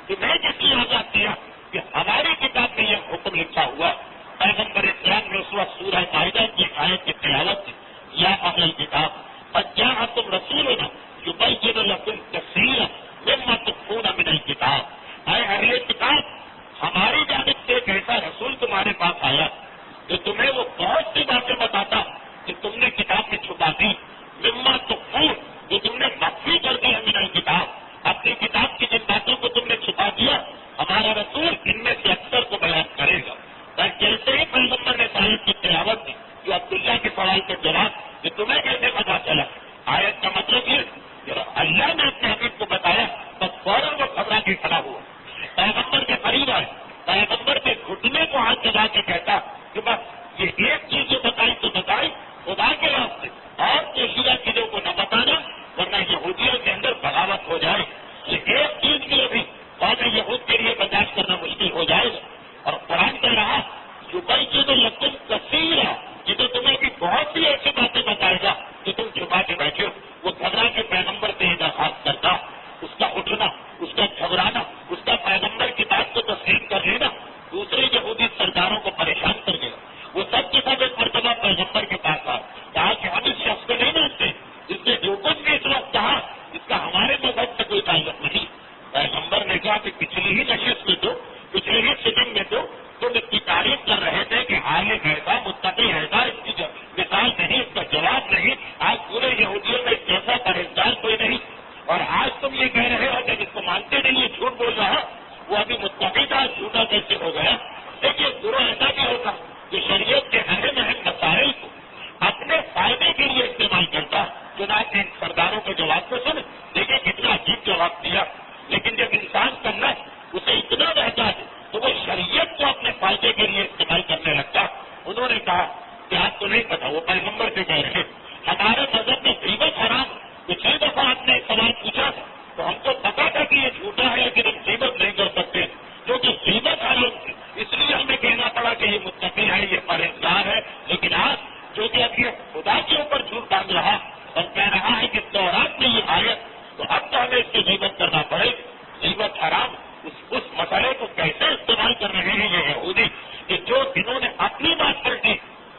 تمہیں کس نے آزاد کیا کہ ہماری کتاب میں یہ حکم لکھا ہوا. پیغمبر اسلام نے اس وقت سورہ مائدہ کی آیت کی تلاوت کی، یا اہل الکتاب قد جاءکم رسولنا یبین لکم کثیرا مما تخفون من الکتاب. اے اہل کتاب، ہماری جانب سے ایک ایسا رسول تمہارے پاس آیا کہ تمہیں وہ بہت سی باتیں بتاتا کہ تم نے کتاب میں چھپا دی. مما تخفون، جو تم نے مخفی کر دی ہے من الکتاب، اپنی کتاب کی جن باتوں کو تم نے چھپا دیا ہمارا رسول ان میں سے اکثر کو بیان کرے گا. جیسے ہی پیغمبر نے آیت کی تلاوت کی جو عبداللہ کے سوال کے جواب کہ تمہیں کیسے پتا چلا، آیت کا مطلب یہ کہ اللہ نے اپنے حبیب کو بتایا بس فوراً وہ گھبرا کے کھڑا ہوا، پیغمبر کے قریب آئے، پیغمبر کے گھٹنے کو ہاتھ دبا کے کہتا کہ بس یہ ایک چیز جو بتائی تو بتائی خدا کے راستے، اور پوشیدہ چیزوں کو نہ بتانا ورنہ یہودیوں کے اندر بغاوت ہو جائے. یہ ایک چیز کے لیے بھی قوم یہود کے لیے برداشت کرنا مشکل ہو جائے گا. اور قرآن کہہ رہا یبین لکم کثیرا، یہ تو تمہیں بھی بہت سی ایسی باتیں بتائے گا کہ تم چھپا کے بیٹھے ہو. وہ گھبرا کے پیغمبر سے درخواست کرتا، اس کا اٹھنا، اس کا گھبرانا، اس کا پیغمبر کی بات کو تسلیم کر لینا دوسرے یہودی سرداروں کو پریشان کر گیا. وہ سب کے سب ایک مرتبہ پیغمبر کے پاس آئے، کہا کہ ہم اس شخص کو نہیں مانتے، اس نے جو کچھ بھی اس وقت کہا اس کا ہمارے مذہب سے کوئی تعلق نہیں. پیغمبر نے کہا کہ پچھلی ہی نشست میں تو پچھلے ہی سٹنگ میں تو تم اس کی تعریف کر رہے تھے کہ عالم ایسا متقی ایسا، اس کی مثال نہیں، اس کا جواب نہیں. آج پورے یہودیوں میں جیسا پرہیزگار کوئی نہیں، اور آج تم یہ کہہ رہے ہو کہ جس کو مانتے نہیں یہ جھوٹ بول رہا، وہ ابھی متقی تھا، جھوٹا کیسے ہو گیا. دیکھیے گروہ ایسا بھی ہوتا کہ شریعت کے اہم اہم مسائل کو اپنے فائدے کے لیے استعمال کرتا. چنانچہ ان سرداروں کے جواب کو سن، دیکھیں کتنا عجیب جواب دیا. لیکن جب انسان کرنا اسے اتنا رہتا ہے تو وہ شریعت کو اپنے فائدے کے لیے استعمال کرنے لگتا. انہوں نے کہا کہ آپ کو نہیں پتا، وہ پیغمبر سے کہہ رہے ہمارے مذہب میں غیبت حرام. پچھلی دفعہ آپ نے ایک سوال پوچھا تھا تو ہم کو پتا تھا کہ یہ جھوٹا ہے لیکن ہم غیبت نہیں کر سکتے کیونکہ غیبت حرام تھی، اس لیے ہمیں کہنا پڑا کہ یہ متقی ہے، یہ پرہیزگار ہے. لیکن آج جو کہ اب یہ خدا کے اوپر جھوٹ باندھ رہا اور کہہ رہا ہے کہ تورات میں یہ آیت، تو اب تو ہمیں اس کی غیبت کرنا پڑے. غیبت حرام اس مسئلے کو کیسے استعمال کر رہے ہیں یہ یہودی کہ جو جنہوں نے اپنی بات پلٹی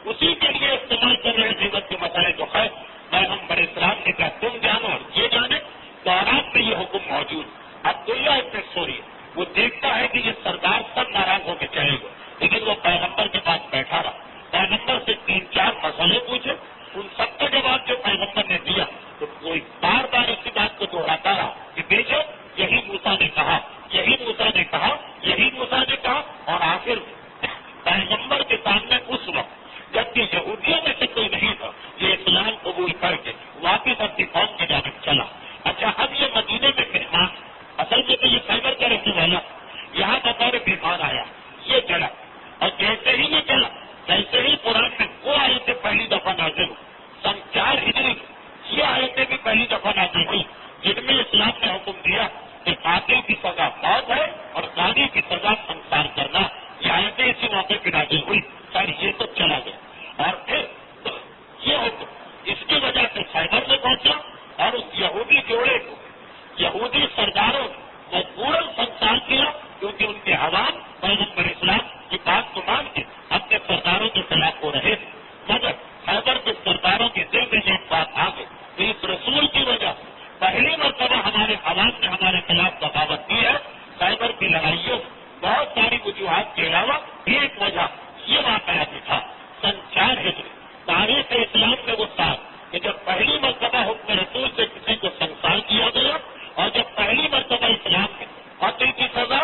اسی کے لیے استعمال کر رہے ہیں غیبت کے مسئلے کو. خیر پیغمبر اسلام نے کہا تم جانو اور یہ جانے تورات میں یہ حکم موجود. عبداللہ ابن سوری وہ دیکھتا ہے کہ یہ سردار سب ناراض ہو کے چلے گئے، لیکن وہ پیغمبر کے پاس بیٹھا رہا. پیغمبر سے 3-4 مسئلے پوچھے، ان سب کا جواب جو پیغمبر نے دیا تو کوئی بار بار اسی بات کو دوہراتا رہا کہ بیچو یہی موسیٰ نے کہا، یہی موسیٰ نے کہا، یہی موسیٰ نے کہا. اور آخر پیغمبر کے سامنے اس وقت جبکہ یہودیوں میں سے کوئی نہیں تھا یہ اسلام قبول کر کے واپس اپنی قوم کی جانب چلا. اچھا اب یہ مدینے میں مہمان، اصل میں تو یہ خیبر کا رہنے والا یہاں بطور بیمار آیا، یہ چلا اور جیسے ہی یہ چلا ویسے ہی قرآن میں وہ آیتیں پہلی دفعہ نازل ہوئی. سن 4 ہجری یہ آیتیں بھی پہلی دفعہ نازل ہوئی جن میں اسلام نے حکم دیا کہ قاتل کی سزا موت ہے اور زانی کی سزا سنسار کرنا. یہ آیتیں اسی موقع پہ نازل ہوئی. خیر یہ تو چلا گیا اور پھر یہ حکم اس کی وجہ سے خیبر میں پہنچا اور اس یہودی جوڑے کو یہودی سرداروں نے مجبوراً سنسار کیا کیونکہ ان کے عوام پیغمبر اسلام کی بات کو مان کے اپنے ایک وجہ یہ واقعہ بھی تھا سن 4 ہجری تاریخ اسلام میں وہ سال کہ جب پہلی مرتبہ حکم رسول سے کسی کو سنسار کیا گیا اور جب پہلی مرتبہ اسلام میں قتل کی سزا،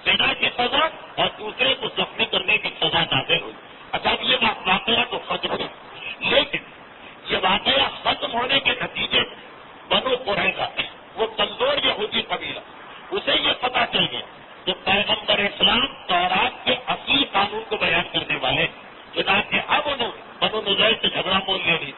زنا کی سزا اور دوسرے کو زخمی کرنے کی سزا نازل ہوئی۔ اچھا یہ واقعہ تو ختم ہو، لیکن یہ واقعہ ختم ہونے کے نتیجے بنو قریظہ وہ کمزور یہودی قبیلہ اسے یہ پتہ چل گیا کہ پیغمبر اسلام تورات کے اصلی قانون کو بیان کرنے والے، چنانچہ اب انہوں بنو نذیر سے جھگڑا مول لے لی۔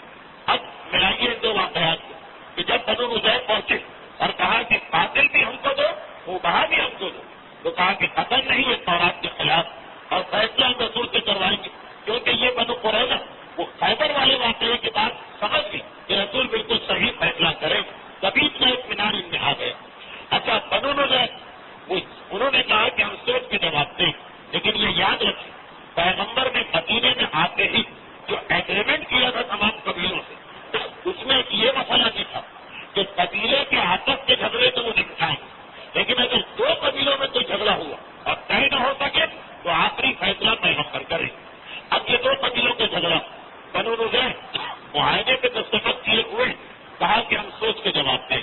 اب ملائیے دو واقعات کو کہ جب بنو نذیر پہنچے اور کہا کہ قاتل بھی ہم کو دو، وہ کہا بھی ہم کو دو، تو کہا کہ قتل نہیں ہے تورات کے خلاف اور فیصلہ رسول سے کروائیں گے، کیونکہ یہ بنو قریظہ وہ خیبر والے واقعے کے بعد سمجھ گئی کہ رسول بالکل صحیح فیصلہ کرے، تبھی اتنا اطمینان ان میں آ گیا۔ اچھا بنو نذیر انہوں نے کہا کہ ہم سوچ کے جواب دیں، لیکن یہ یاد رکھیں پیغمبر نے مدینے میں آتے ہی جو ایگریمنٹ کیا تھا تمام قبیلوں سے، اس میں یہ مسئلہ بھی تھا کہ قبیلے کے آپس کے جھگڑے تو وہ نپٹائیں، لیکن اگر 2 قبیلوں میں کوئی جھگڑا ہوا اور طے نہ ہو سکے تو آخری فیصلہ پیغمبر کرے۔ اب یہ 2 قبیلوں کا جھگڑا بنو نذیر معاہدے پہ دستخط کیے ہوئے کہا کہ ہم سوچ کے جواب دیں،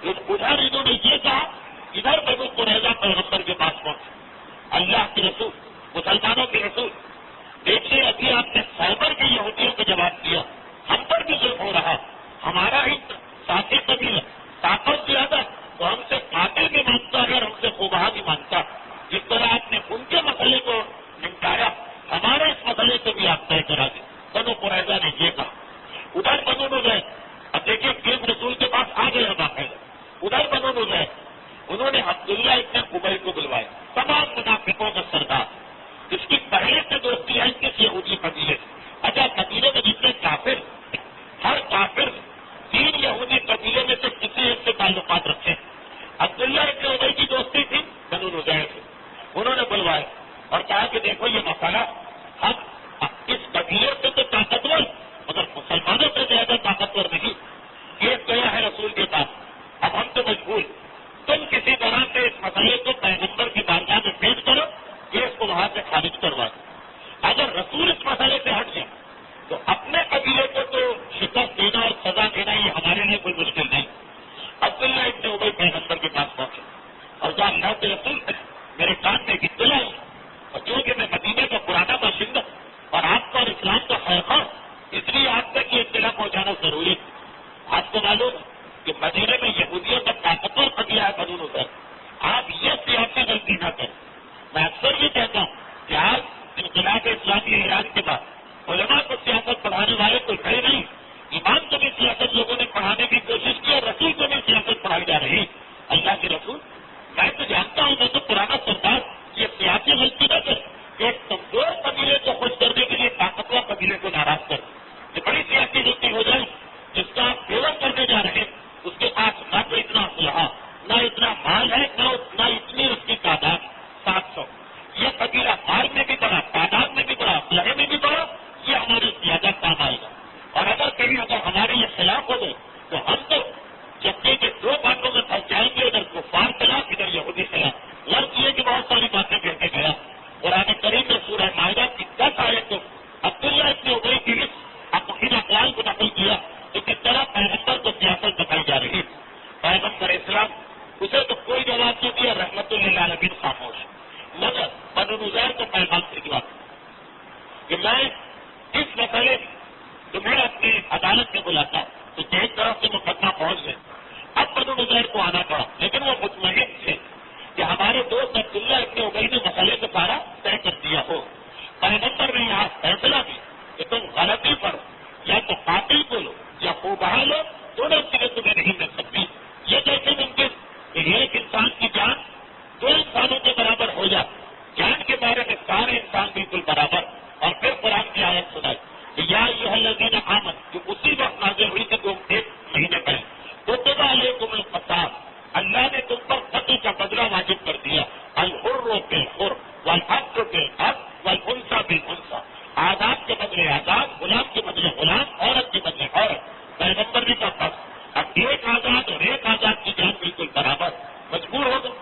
ادھر انہوں نے یہ کہا، ادھر بنو قریظہ پیغمبر کے پاس پہنچے، اللہ کے رسول مسلمانوں کے رسول دیکھیے ابھی آپ نے خیبر کے یہودیوں کو جواب دیا، ہم پر بھی ظلم ہو رہا، ہمارا ہی ساتھی قبیلہ طاقت زیادہ تو ہم سے قاتل بھی مانگتا ہے اور ہم سے خوبہ بھی مانگتا، جس طرح آپ نے ان کے مسئلے کو نمٹایا ہمارے اس مسئلے کو بھی آپ طے کرا دیں۔ بنو قریظہ نے یہ کہا، ادھر بنو نذیر اب دیکھیے کیس رسول کے پاس آ گئے باقاعدہ، ادھر بنو نذیر انہوں نے عبداللہ ابن ابی کو بلوایا، تمام منافقوں کا سردار، اس کی پہلے سے دوستی ہے کس یہودی قبیلے سے۔ اچھا قبیلے میں جتنے کافر، ہر کافر 3 یہودی قبیلے میں سے کسی ایک سے تعلقات رکھے، عبداللہ ابن ابی کی دوستی تھی بنو نذیر سے، انہوں نے بلوایا اور کہا کہ دیکھو یہ مسئلہ ہم اس قبیلے سے تو طاقتور مگر مسلمانوں سے زیادہ طاقتور نہیں، کیس گیا ہے رسول کے پاس، اب ہم تو مجبور، تم کسی طرح سے اس مسئلے کو پیغمبر کی بارگاہ میں پیش کرو، کیس کو وہاں سے خارج کروا دو۔ اگر رسول اس مسئلے سے ہٹ جائے تو اپنے قبیلے کو تو شکست دینا اور سزا دینا یہ ہمارے لیے کوئی مشکل نہیں۔ عبداللہ ابن ابی پیغمبر کے پاس پہنچے اور کہا اللہ کے رسول میرے کان میں ایک اطلاع ہے، اور کیونکہ میں مدینے کا پرانا باشندہ اور آپ کا اور اسلام کا خیر، اس لیے آپ تک یہ اطلاع پہنچانا ضروری ہے۔ آپ کو معلوم ہے کہ مدینے میں یہودیوں کا طاقتور قبیلہ ہے بنو نذیر، آپ یہ سیاسی غلطی نہ کریں۔ میں اکثر یہ کہتا ہوں کہ آج انقلاب اسلامی ایران کے بعد علماء کو سیاست پڑھانے والے کوئی کھڑے نہیں، ایمان کو بھی سیاست لوگوں نے پڑھانے کی کوشش کی اور رسول کو بھی سیاست پڑھائی جا رہی۔ اللہ کے رسول میں تو جانتا ہوں، میں تو پرانا سردار، یہ سیاسی غلطی نہ کر کہ ایک کمزور قبیلے کو خوش کرنے کے لیے طاقتور قبیلے کو ناراض کر، یہ بڑی سیاسی غلطی ہو جائے۔ جس کا آپ فیور کرنے جا رہے ہیں اس کے پاس نہ تو اتنا اسلحہ، نہ اتنا مال ہے، نہ اتنی اس کی تعداد 700۔ یہ قبیلہ مال میں بھی بڑا، تعداد میں بھی بڑا، اسلحے میں بھی بڑا، یہ ہمارے زیادہ کام آئے گا۔ اور اگر ہمارے یہ خلاف ہو گئے تو ہم تو جبکہ کے 2 باتوں میں پھنس جائیں گے، ادھر کفار خلاف ادھر یہودی خلاف۔ غلط یہ کہ بہت ساری باتیں کہتے گیا، قرآن کریم میں سورہ مائدہ کی 10 آیتوں عبداللہ ابن ابی کی ان اقوال کو نقل کیا کہ کس طرح پیغمبر کو سیاست بتائی جا رہی ہے۔ پیغمبر اسلام اسے تو کوئی جواب نہیں دیا، رحمت للعالمین خاموش، مگر بنو نذیر کو پیغام بھجوا کہ میں اس مسئلے تمہیں اپنی عدالت میں بلاتا ہوں، تو ایک طرف سے مقدمہ پہنچ گئے۔ اب بنو نذیر کو آنا پڑا، لیکن وہ مطمئن تھے کہ ہمارے دوست عبداللہ ابن ابی نے مسئلے کو سارا طے کر دیا ہو۔ پیغمبر نے یہاں فیصلہ دی کہ تم غلطی پر یا تو قاتل کو لو یا خوبہ لو، دونوں چیزیں تمہیں نہیں مل سکتی۔ یہ کیسے ممکن کہ ایک انسان کی جان 2 انسانوں کے برابر ہو جائے؟ جان کے بارے میں سارے انسان بالکل برابر۔ اور پھر قرآن کی آیت سنائی کہ یا ایھا الذین آمنوا، جو اسی وقت نازل ہوئی تھی 1 مہینے پہلے، کتب علیکم القصاص، اللہ نے تم پر قتل کا بدلہ واجب کر دیا، الحر بالحر والعبد بالعبد والانثى بالانثى، آزاد کے بدلے آزاد، غلام کے بدلے غلام، عورت کے بدلے عورت۔ پیغمبر نے کہا اب ایک آزاد اور ایک آزاد کی جان بالکل برابر، مجبور ہو گئے۔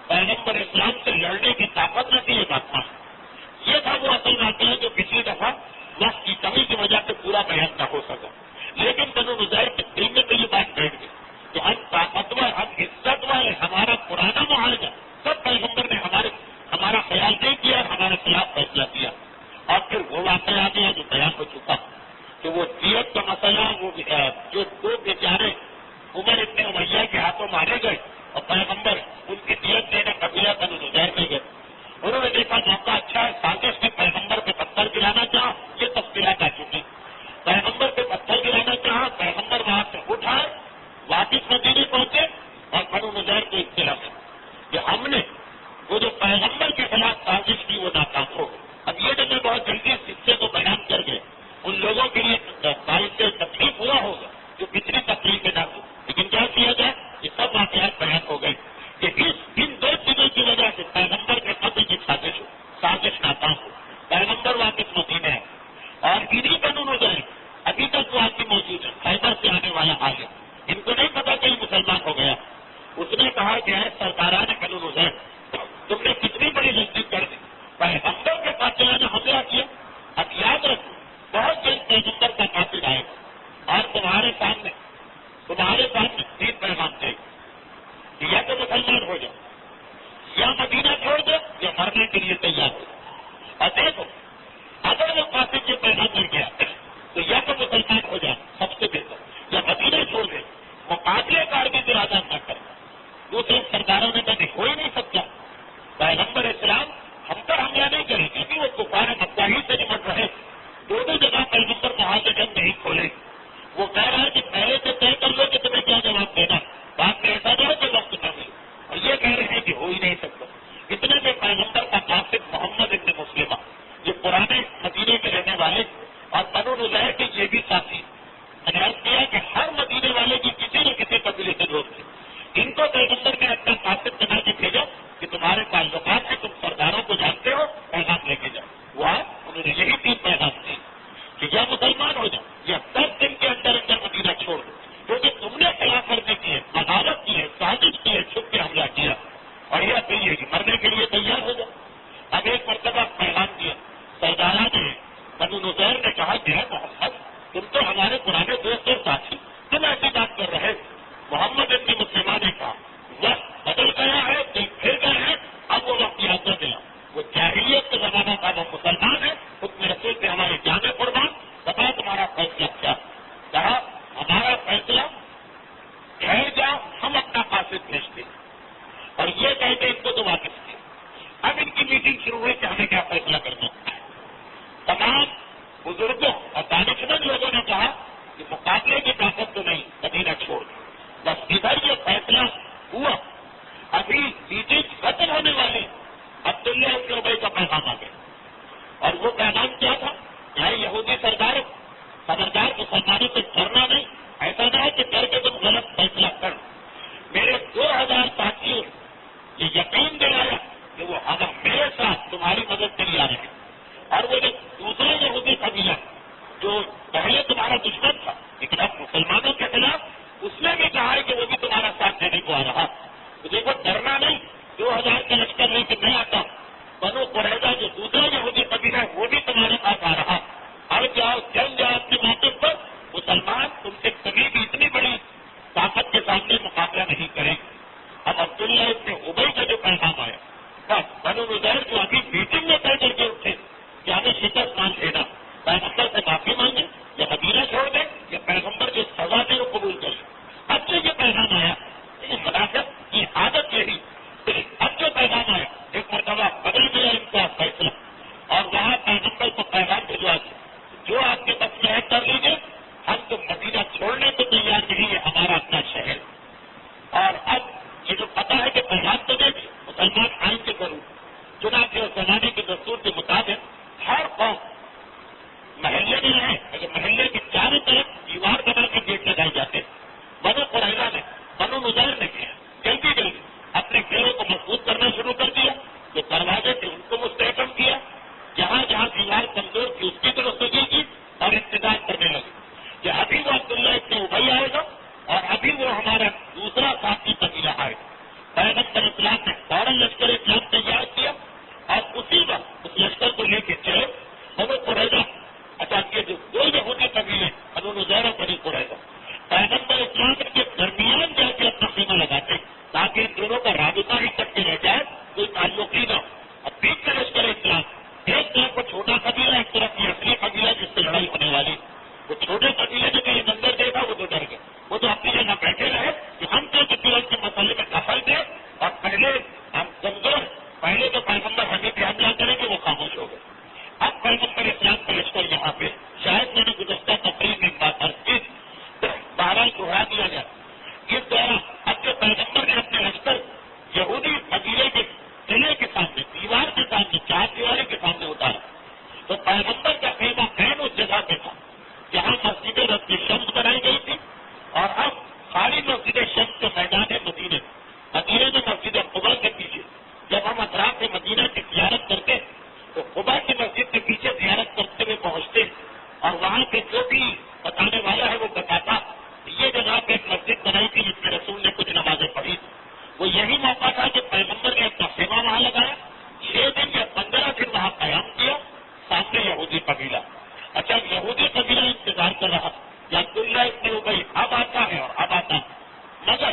پیغمبر اسلام سے لڑنے کی طاقت نہ تھی، یہ بات تھا، یہ تھا اصل واقعہ ہے جو پچھلی دفعہ وقت کی کمی کی وجہ سے پورا بیان نہ ہو سکا، لیکن بنو نضیر کے دل میں تو یہ بات بیٹھ گئی کہ ہم طاقتور، ہم عزت والے، ہمارا پرانا معاہدہ سب پیغمبر نے ہمارا خیال نہیں کیا، ہمارے خلاف فیصلہ کیا. اور پھر وہ واقعہ آ گیا جو بیان ہو چکا کہ وہ دیت کا مسئلہ، وہ جو دو بیچارے عمر ابن امیہ کے ہاتھوں مارے گئے اور پیغمبر ان کی دیت دینے قبیلہ بنو نضیر میں گئے. انہوں نے دیکھا موقع اچھا ہے، سازش میں پیغمبر پہ پتھر گرانا چاہا، یہ تفصیلات آ چکی. پیغمبر پہ پتھر گرانا چاہا، پیغمبر وہاں سے اٹھائے، واپس مدینے پہنچے اور بنو نضیر کو اطلاع ہے کہ ہم نے وہ جو پیغمبر کے خلاف سازش کی وہ ناکام ہو گئی. اب یہ جو میں بہت جلدی اس حصے کو بیان کر گئے، ان لوگوں کے لیے باعث سے تکلیف ہوا ہوگا جو پچھلی تکلیفیں نہ ہو، لیکن کیا کیا جائے، یہ سب واقعات بیان ہو گئے کہ ان دو چیزوں کی وجہ سے پیغمبر کے قتل کی سازش ناکام ہو، پیغمبر واپس مدینے ہے. اور انہی بنو نضیر ابھی تک وہ آدمی موجود ہے، خیبر سے آنے والا حال ہے، ان کو نہیں پتا کہ یہ مسلمان ہو گیا. اس نے کہا کہ ہے سرداران بنو نضیر، تم نے کتنی بڑی غلطی کر دی، پیغمبر کے قاتلوں نے حملہ کیا. اب یاد رکھو بہت جلد پیغمبر کا قاتل آئے گا اور تمہارے سامنے تین پیغام دے گا، یا تو مسلمان ہو جاؤ، یا مدینہ چھوڑ دو، یا مرنے کے لیے تیار ہو. اور دیکھو اگر وہ قاتل کے پیغام مل گیا تو یا تو مسلمان ہو جائے سب سے بہتر، یا مدینہ چھوڑ دے، مقابلے کار بھی ارادہ نہ کر. دوسرے سرداروں نے کبھی ہو ہی نہیں سکتا، پیغمبر اسلام ہم پر حملہ نہیں کرے گا کہ وہ کفار مکہ ہی سے نمٹ رہے. دونوں جگہ پیغمبر محاذ جنگ نہیں کھولے. وہ کہہ رہا ہے کہ پہلے سے طے کر لو کہ تمہیں کیا جواب دینا، بعد میں ایسا نہ ہو کہ وقت نہ ملے. اور یہ کہہ رہے ہیں کہ ہو ہی نہیں سکتا. اتنے میں پیغمبر کا قاصد محمد ابن مسلمہ، جو پرانے مدینے کے رہنے والے اور بنو نضیر کے یہ بھی ساتھی، انعام کیا کہ ہر مدینے والے کی کسی نہ کسی قبیلے سے دوست تھے. ان کو پیغمبر نے اپنا قاصد بنا کے بھیجا کہ تمہارے تعلقات سے تم سرداروں کو جانتے ہو، پیغام لے کے جاؤ. وہاں انہوں نے یہی تین پیغام دیے کہ یا مسلمان ہو جاؤ، یا 10 دن کے اندر مدینہ چھوڑ دو، کیونکہ تم نے خلاف ورزی کی ہے، عدالت کی ہے، سازش کی ہے، چھپ کے حملہ کیا، اور یہ صحیح ہے کہ مرنے کے لیے تیار ہو جاؤ. اب ایک مرتبہ پیغام دیا، سرداران نے بنو نضیر نے کہا کہ محمد تم تو ہمارے پرانے دوست اور ساتھی، تم ایسی بات کر رہے. محمد ابن مسلمہ نے کہا وقت بدل گیا ہے، دل پھر گئے ہیں، اب وہ وقت یاد نہ دلا. وہ جاہلیت کا زمانہ تھا، وہ مسلمان ہے، حکم رسول سے ہمارے جانے قربان. بتاؤ تمہارا فیصلہ کیا؟ کہا ہمارا فیصلہ ٹھہر جاؤ، ہم اپنا قاصد بھیجتے ہیں. اور یہ کہتے ان کو تو واپس کیا. اب ان کی میٹنگ شروع ہوئی کہ ہمیں کیا فیصلہ کرنا. تمام بزرگوں اور دانشمند لوگوں نے کہا کہ مقابلے کی طاقت تو نہیں، مدینہ چھوڑ دو. بس ادھر یہ فیصلہ ہوا. ابھی میٹنگ ختم ہونے والی، عبداللہ ابن ابی کا پیغام آ گیا. اور وہ پیغام کیا تھا؟ یہودی سردار خبردار مسلمانوں سے ڈرنا نہیں، ایسا نہ ہے کہ ڈر کے تم غلط فیصلہ کر. میرے 2000 ساتھیوں یہ یقین دلایا کہ وہ میرے ساتھ تمہاری مدد کے لیے آ رہے ہیں. اور وہ جو دوسرے یہودی قبیلہ جو پہلے تمہارا دشمن تھا لیکن اب مسلمانوں کے خلاف، اس نے بھی کہا ہے کہ وہ بھی تمہارا ساتھ دینے کو آ رہا. تو دیکھو ڈرنا نہیں، 2000 کا لشکر لے کے میں آتا. بنو قریظہ جو دوسرا یہودی قبیلہ ہے وہ بھی تمہارے پاس آ رہا. اب جاؤ جنگ جاؤ اپنے موقف پر. مسلمان تم سے کبھی بھی اتنی بڑی طاقت کے سامنے مقابلہ نہیں کریں. اب عبداللہ ابن ابی کا جو پیغام آیا، بس بنو نضیر جو ابھی میٹنگ میں طے کر کے اٹھے کہ ہمیں شکست مان لینا، پیغمبر سے معافی مانگے یا مدینہ چھوڑ دیں یا پیغمبر جو سزا دے وہ قبول کر لیں. اب جو یہ پیغام آیا، منافق کی عادت یہی، اب جو پیغام آیا ایک مرتبہ بدل گیا ان کا فیصلہ. اور وہاں پیغمبر کو پیغام بھجوا دیا جو آپ کے بس میں کر لیجیے، ہم تو مدینہ چھوڑنے کو تیار نہیں ہے، ہمارا اپنا شہر. اور اب یہ جو پتا ہے کہ پیغام تو دے مسلمان آئیں گے ضرور. چنانچہ اس زمانے کے دستور کے مطابق ہر قوم پیغمبر اسلام کا لشکر یہاں پہ، شاید میں نے گزشتہ تقریب میں بات عرض کی، بہرحال دوہرا دیا گیا۔ اس دوران اب جو پیغمبر نے اپنے لشکر یہودی قبیلے کے قلعے کے سامنے، دیوار کے سامنے، چار دیوارے کے سامنے اتارا، تو پیغمبر کا خیمہ عین اس جگہ پہ تھا جہاں مسجد رب شمس بنائی گئی تھی، اور اب خالی مسجد شمس کے میدان مدینے میں مسجد قبا کے پیچھے جب ہم اطراف مدینہ کی زیارت کرتے تو قبا کی مسجد کے پیچھے زیارت کرتے ہوئے پہنچتے، اور وہاں پہ جو بھی بتانے والا ہے وہ بتاتا یہ جگہ پہ ایک مسجد بنائی تھی جس میں رسول نے کچھ نمازیں پڑھی، وہ یہی موقع تھا کہ پیغمبر نے اپنا خیمہ وہاں لگایا، 6 دن یا 15 دن وہاں قیام کیا، سامنے یہودی قبیلہ۔ اچھا، یہودی قبیلہ انتظار کر رہا یا عبداللہ ابن ابی اب آتا ہے اور اب آتا ہے، مگر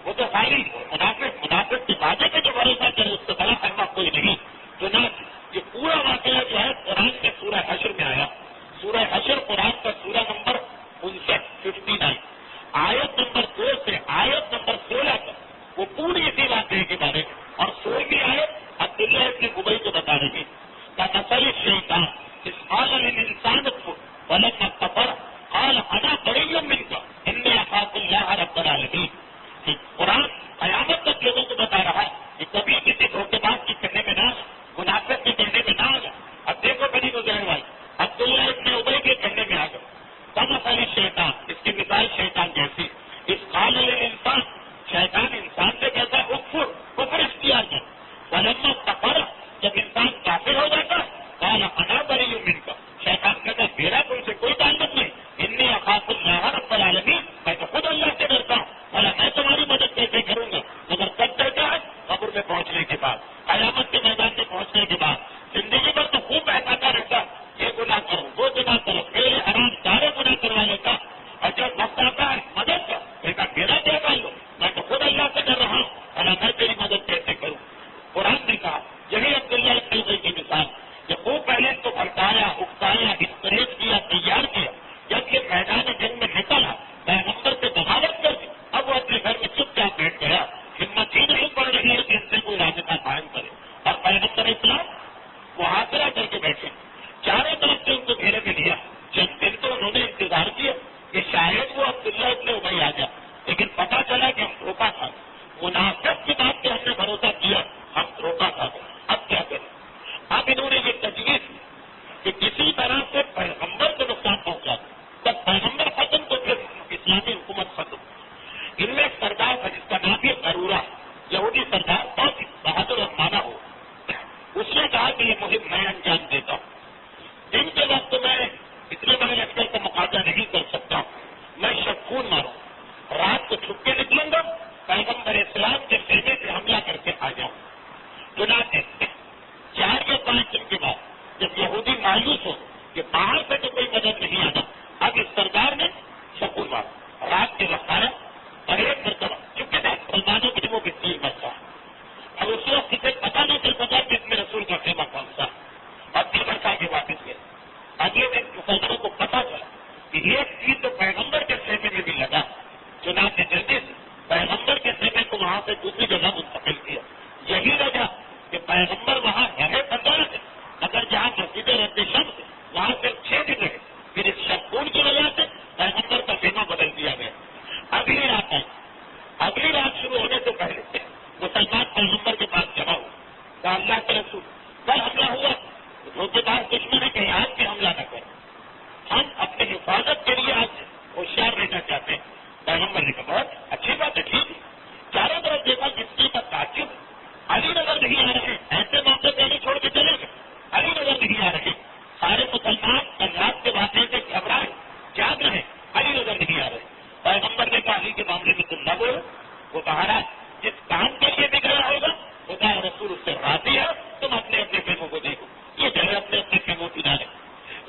وہ تو خالی منافق کی وعدے پہ جو بھروسہ کرے اس سے بڑا خیمہ کوئی نہیں۔ چنانچہ یہ پورا واقعہ جو ہے قرآن کے سورہ حشر میں آیا۔ سورہ حشر قرآن کا سورہ نمبر 59 آیت نمبر 2 سے آیت نمبر 16 تک وہ پوری اسی واقعے کے بارے میں، اور 16ویں آیت عبداللہ ابن ابی کو بتا رہی کا نسل الشیطان اس قال للانسان اکفر ولما کفر قال انا بری منک انی اخاف اللہ رب العالمین۔ قرآن قیامت تک لوگوں کو بتا رہا ہے کہ کبھی کسی دھوکے باز کی کہنے میں نہ، منافق کے کہنے میں نہ آ جائے۔ اب دیکھو بڑی گزرنے والی عبداللہ ابن ابی کے کہنے میں آ گئے، کمثل الشیطان، اس کی مثال شیطان جیسی، اس قال للانسان، شیطان انسان سے کہتا ہے اکفر، کفر اختیار کر، ولما کفر، جب انسان کافر ہو جاتا ہے قال انا بری منک، شیطان کہتا ہے میرا تم سے کوئی تعلق نہیں، انی اخاف اللہ رب العالمین، میں تو خود اللہ سے ڈرتا ہوں، بھلا میں تمہاری مدد کیسے کروں گا؟ مگر کب ڈرتا ہے؟ قبر میں پہنچنے کے بعد، قیامت کے میدان میں پہنچنے کے بعد۔ زندگی بھر تو خوب بہتاتا رہتا، یہ گناہ کرو وہ گناہ کرو، میرے حرام سارے گناہ کروا لیتا، اور جب وقت آتا ہے مدد کا کہتا میرا کیا تعلق، میں تو خود اللہ سے ڈر رہا ہوں، بھلا میں تیری مدد کیسے کروں؟ قرآن نے کہا یہی عبداللہ ابن ابی کی مثال کہ خوب پہلے تو بھڑکایا، اکتایا، اسپریٹ کیا، تیار کیا، جب یہ میدان جنگ میں نکلا پیغمبر سے بغاوت کر دی، اب وہ اپنے گھر میں چپ چاپ بیٹھ گیا، ہمت ہی نہیں پڑ رہی ہے کہ اس سے کوئی رابطہ قائم کرے، اور پیغمبر اسلام محاصرہ کر کے بیٹھے، چاروں طرف سے ان کو گھیرے میں لیا۔ چند دن تو انہوں نے انتظار کیا کہ شاید وہ عبداللہ ابن ابی آ جائے، لیکن پتا چلا کہ ہم دھوکہ کھا گئے، منافق کی بات پہ ہم نے بھروسہ کیا، ہم دھوکہ کھا گئے، اب کیا کریں؟ اب انہوں نے یہ تجویز کی کہ کسی طرح سے پیغمبر کو نقصان پہنچا دیں، جب پیغمبر ختم تو پھر اسلامی حکومت ختم۔ ان میں سردار تھا جس کا نام یہ ضرورہ، یہودی سردار بہت بہادر اور مانا ہو، اس نے کہا کہ یہ مہم میں انجام دیتا ہوں، دن کے وقت میں اتنے بڑے لشکر کا مقابلہ نہیں کر سکتا، میں شکون ماروں، رات کو چھپ کے نکلوں گا، پیغمبر اسلام کے خیمے سے حملہ کر کے آ جاؤں۔ چنانچہ 4 یا 5 دن کے بعد جب یہودی مایوس ہو کہ باہر سے تو کوئی مدد نہیں آنا، اب اس سردار نے شکون مارا، رات کے وقت آیا اور ایک مرتبہ چونکہ مسلمانوں کی وہ بھی مسئلہ، اب اس وقت کسی پتا نہیں چل سکا کہ اس میں رسول کا خیمہ کون سا، اب بھی برسا کے واپس گئے۔ اگلے دن مسلمانوں کو پتا چلا کہ ایک چیز تو پیغمبر کے خیمے میں بھی لگا، چنانچہ جلدی سے پیغمبر کے خیمے کو وہاں سے دوسری جگہ منتقل کیا۔ یہی وجہ کہ پیغمبر وہاں رہے 15 دن، اگر جہاں مسجد رب شمس وہاں صرف 6 دن رہے، پھر اس شکون کی وجہ سے پیغمبر کا خیمہ بدل دیا گیا۔ اگلی رات آئی، اگلی رات شروع ہونے سے پہلے مسلمان پیغمبر کے پاس جمع ہو، کہا اللہ کے رسول کل حملہ ہوا، دھوکے باز دشمن ہے کہ آج بھی حملہ نہ کریں، ہم اپنی حفاظت کے لیے آج ہوشیار رہنا چاہتے ہیں۔ پیغمبر نے کہا بہت اچھی بات ہے، ٹھیک ہے۔ چاروں طرف دیکھا جس کی بات تعجب، علی نظر نہیں آ رہے، ایسے موقع پہ نہیں چھوڑ کے چلے گئے، علی نظر نہیں آ رہے، سارے مسلمان رات کے واقعے سے گھبرائے جاگ رہے، علی نظر نہیں آ رہے۔ پیغمبر نے کہا علی کے معاملے میں تم نہ بولو، وہ بہارا جس کام کے لیے بک رہا ہوگا خدا رسول اس سے راضی ہے، تم اپنے اپنے خیموں کو دیکھو، یہ جو ہے اپنے اپنے خیموں کی ڈالے۔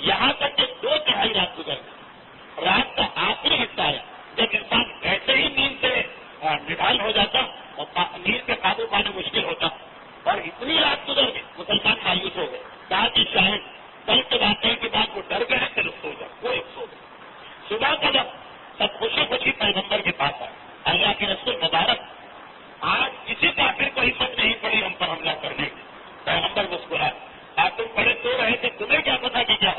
یہاں تک کہ 2/3 رات گزر گئی، رات کا آخری حصہ ہے جب انسان ویسے ہی نیند سے نڈال ہو جاتا اور نیند پہ قابو پانا مشکل ہوتا، اور اتنی رات گزر گئی مسلمان مایوس ہو گئے، کہا کہ شاید کل کے واقعے کے بعد وہ ڈر گئے پھر سو جائے، وہ ایک سو گئے۔ صبح کا وقت سب خوشی خوشی پیغمبر کے پاس آئے، اللہ کے رسول مبارک آج کسی کافر کو ہمت نہیں پڑی ہم پر حملہ کرنے کی۔ پیغمبر مسکرائے، آپ تم بڑے سو رہے تھے، تمہیں کیا پتا کہ کیا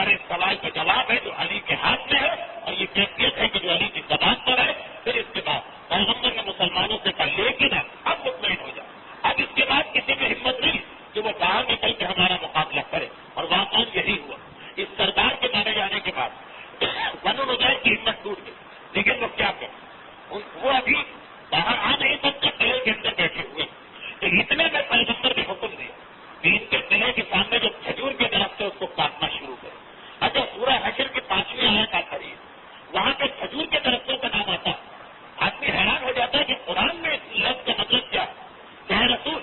ہمارے سوال کا جواب ہے جو علی کے ہاتھ میں ہے، اور یہ کیفیت ہے کہ جو علی کی زبان پر ہے. پھر اس کے بعد پیغمبر نے مسلمانوں سے کہا لیکن اب مطمئن ہو جائے، اب اس کے بعد کسی میں ہمت نہیں کہ وہ باہر نکل کے ہمارا مقابلہ کرے. اور واقعی یہی ہوا. اس سردار کے مارے جانے کے بعد بنو نضیر کی ہمت ٹوٹ گئی، لیکن وہ کیا کریں، وہ ابھی باہر آ نہیں سکتے، قلعے کے اندر بیٹھے ہوئے. تو اتنے میں پیغمبر نے حکم دیا کہ ان کے قلعے کے سامنے جو کھجور کے درخت ہے اس کو کاٹنا شروع کرے. اچھا، سورہ حشر کی 5ویں آیت آتا ہے، وہاں پہ کھجور کے درختوں کا نام آتا ہے. آدمی حیران ہو جاتا ہے کہ قرآن میں اس لفظ کا مطلب کیا ہے. کہ رسول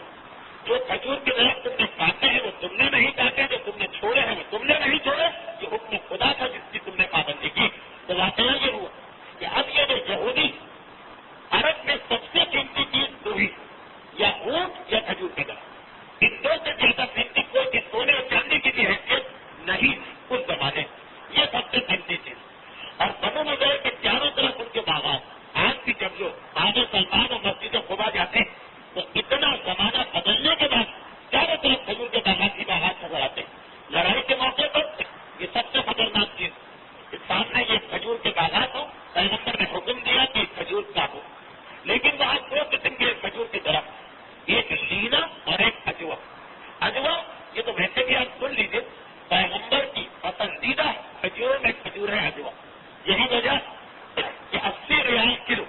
جو کھجور کے درخت تم نے کاٹے ہیں وہ تم نے نہیں کاٹے، جو تم نے چھوڑے ہیں وہ تم نے نہیں چھوڑے، یہ حکم خدا تھا جس کی تم نے پابندی کی. تو واقعہ یہ ہوا کہ اب یہ جو یہودی عرب میں سب سے قیمتی چیز دوری یا اونٹ یا کھجور کے درخت، ان دو سے زیادہ قیمتی کوئی سونے اور چاندی کی بھی حیثیت نہیں اس زمانے. یہ سب سے قیمتی چیز. اور بنو نضیر کے چاروں طرف ان کے باغات. آج بھی جب لوگ باغ سلمان اور مسجد خدا جاتے ہیں تو اتنا زمانہ بدلنے کے بعد چاروں طرف کھجور کے باغات ہی باغات نظر آتے ہیں. لڑائی کے موقع پر یہ سب سے خطرناک چیز. سامنے یہ کھجور کے باغات ہو، پیغمبر نے حکم دیا کہ کھجور کا ہو، لیکن وہاں 2 قسم کے کھجور کے درخت، ایک لینا اور ایک اجوا. اجوا یہ تو ویسے بھی آپ سن لیجیے، پیغمبر کی پسندیدہ کھجوروں میں کھجور ہے اجوا. یہی وجہ کہ 80 ریال کلو،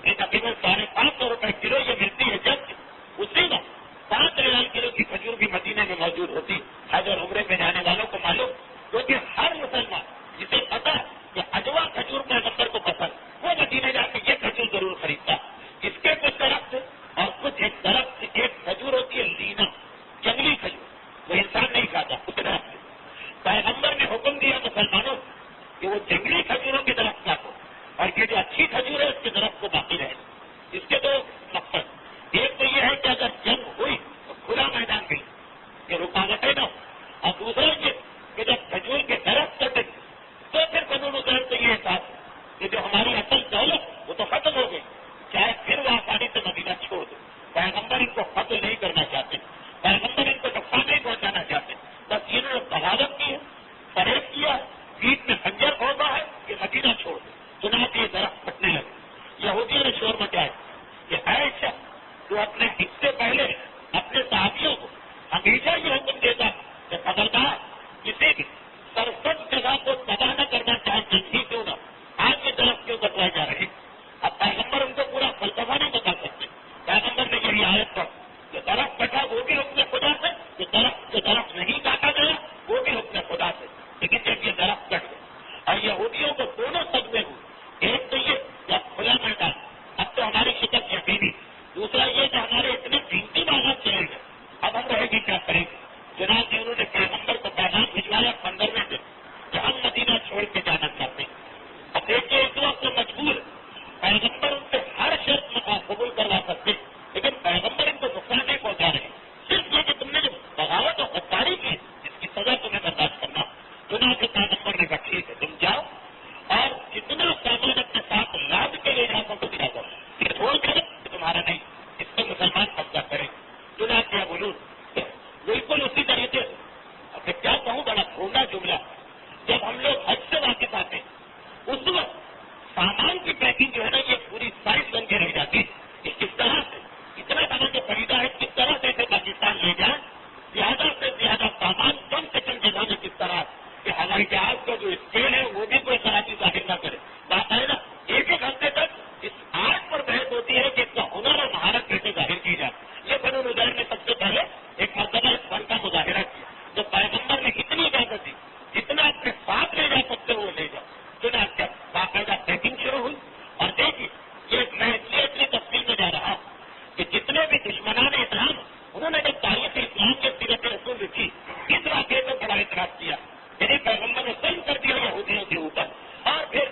یہ تقریباً 550 روپے کلو یہ ملتی ہے. جب اسی وقت 5 ریال کلو کی کھجور بھی مدینے میں موجود ہوتی. حج اور عمرے میں جانے والوں کو معلوم، کیونکہ ہر مسلمان جسے پتا کہ اجوا کھجور پیغمبر کو پسند، وہ مدینے جا کے یہ کھجور ضرور خریدتا. اس کے کچھ درخت اور کچھ ایک درخت ایک کھجور ہوتی ہے لینا، جنگلی کھجور، وہ انسان نہیں کھاتا اس درخت سے. پیغمبر نے حکم دیا مسلمانوں کہ وہ جنگلی کھجوروں کے درخت کاٹو، اور یہ جو اچھی کھجور ہے اس کے درخت کو باقی رہے. اس کے 2 مقصد، ایک تو یہ ہے کہ اگر جنگ ہوئی تو کھلا میدان گئی، یہ رکاوٹیں نہ ہو، اور دوسرا یہ کہ جب کھجور کے درخت کٹے تو پھر بنو نضیر سے یہ احساس کہ جو ہماری اصل دولت وہ تو ختم ہو گئی، چاہے پھر وہ آسانی سے مدینہ چھوڑ دو. پیغمبر ان کو قتل نہیں کرنا چاہتے، پیغمبر ان کو نقصان نہیں پہنچانا چاہتے، بس انہوں نے بغاوت کی ہے، فریب کیا، پیٹ میں خنجر کھودا ہے کہ مدینہ چھوڑ دو. چنانچہ یہ درخت پھٹنے لگے. یہودیوں نے شور مچایا کہ اے شخص جو اپنے اس سے پہلے اپنے صحابیوں کو ہمیشہ یہ حکم دیتا کہ خبردار کسی بھی سرسبز جگہ کو تباہ نہ کرنا، چاہے جنگی کیوں نہ، آج یہ درخت کیوں کٹوائے جا رہے. اب پیغمبر ان کو پورا فلسفہ نہیں بتا سکتے. پیغمبر نے یہی آیت پر جو درخت کٹا وہ بھی حکم خدا سے، جو درخت نہیں کاٹا گیا وہ بھی حکم خدا سے. لیکن جب یہ درخت کٹ گئے اور یہودیوں کو دونوں صدمے ہوئے، ایک تو یہ جب کھلا میدان، اب تو ہماری شکست یقینی، دوسرا یہ کہ ہمارے اتنے قیمتی باغات چلے گئے، اب ہم رہے گی کیا کریں گے. چنانچہ انہوں نے پیغمبر کو پیغام بھجوایا 15ویں دن کہ ہم مدینہ چھوڑ کے جانا چاہتے ہیں. اب دیکھیے اس وقت مجبور پیغمبر ان سے ہر شرط قبول کروا سکتے، لیکن پیغمبر ان کو نقصان نہیں پہنچا رہے، صرف یہ کہ تم نے جو بغاوت اور غداری کی اس کی سزا تمہیں برداشت کرنا. چنانچہ پیغمبر نے کہا ٹھیک ہے تم جاؤ اور جتنا سامان اپنے ساتھ لاد کے لے جا سکو دیا جاؤ، یہ چھوڑ کر تمہارا نہیں، اس کو مسلمان قبضہ کریں. چنانچہ بولوں بالکل اسی طریقے سے. اب کیا کہوں، بڑا گھومنا جملہ. جب ہم لوگ حج سے واپس آتے ہیں اس وقت سامان کی پیکنگ جو ہے نا یہ پوری سائز بن کے رہ جاتی ہے. کس طرح سے اتنا سامان جو خریدا ہے کس طرح سے اسے پاکستان لے جائیں، زیادہ سے زیادہ سامان کم سے کم جگہ میں کس طرح کہ ہوائی جہاز کا جو اسکیل ہے وہ بھی کوئی خرابی ظاہر نہ کرے. باقاعدہ 1 گھنٹے تک اس آرٹ پر بحث ہوتی ہے کہ اس کا ہنر اور مہارت کیسے ظاہر کی جائے. یہ بنو نضیر نے سب سے پہلے ایک مرتبہ اس فن کا مظاہرہ کیا. جو پیغمبر نے اتنی اجازت دی جتنا اپنے ساتھ لے جا سکتے وہ لے جاؤ. چنانچہ باقاعدہ پیکنگ شروع ہوئی. اور دیکھیے یہ میں اتنی تفصیل میں جا رہا کہ جتنے بھی دشمنان اسلام انہوں نے جب تاریخ اسلام کے سیرت رسول لکھی اس واقعے کو بڑا اعتراض کیا، یعنی پیغمبر نے سلم کر دیا یہودیوں کے اوپر، اور پھر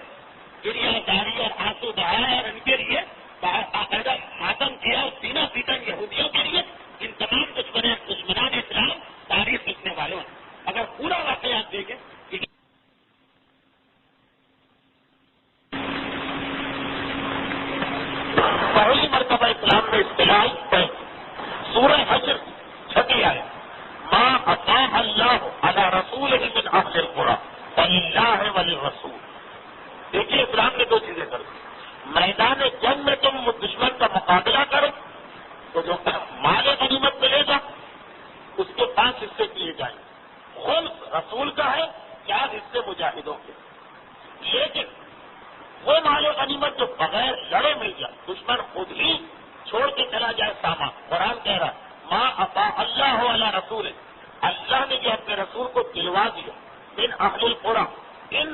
دنیا داری اور آنسو بہایا اور ان کے لیے باقاعدہ ماتم کیا اور سینہ پیٹا یہودیوں کے لیے. ان تمام دشمنان اسلام تاریخ لکھنے والوں ہیں. اگر پورا واقعات دیکھیں پہلی مرتبہ اسلام میں اصطلاح سورہ حشر 6 آئے ما اطاع اللہ علی رسولہ من اہل القرى. رسول کا ہے، 4 حصے مجاہدوں کے. لیکن وہ مال غنیمت جو بغیر لڑے مل جائے، دشمن خود ہی چھوڑ کے چلا جائے سامان. قرآن کہہ رہا ما افاء اللہ علی رسول، اللہ نے جو اپنے رسول کو دلوا دیا من اہل القرى، ان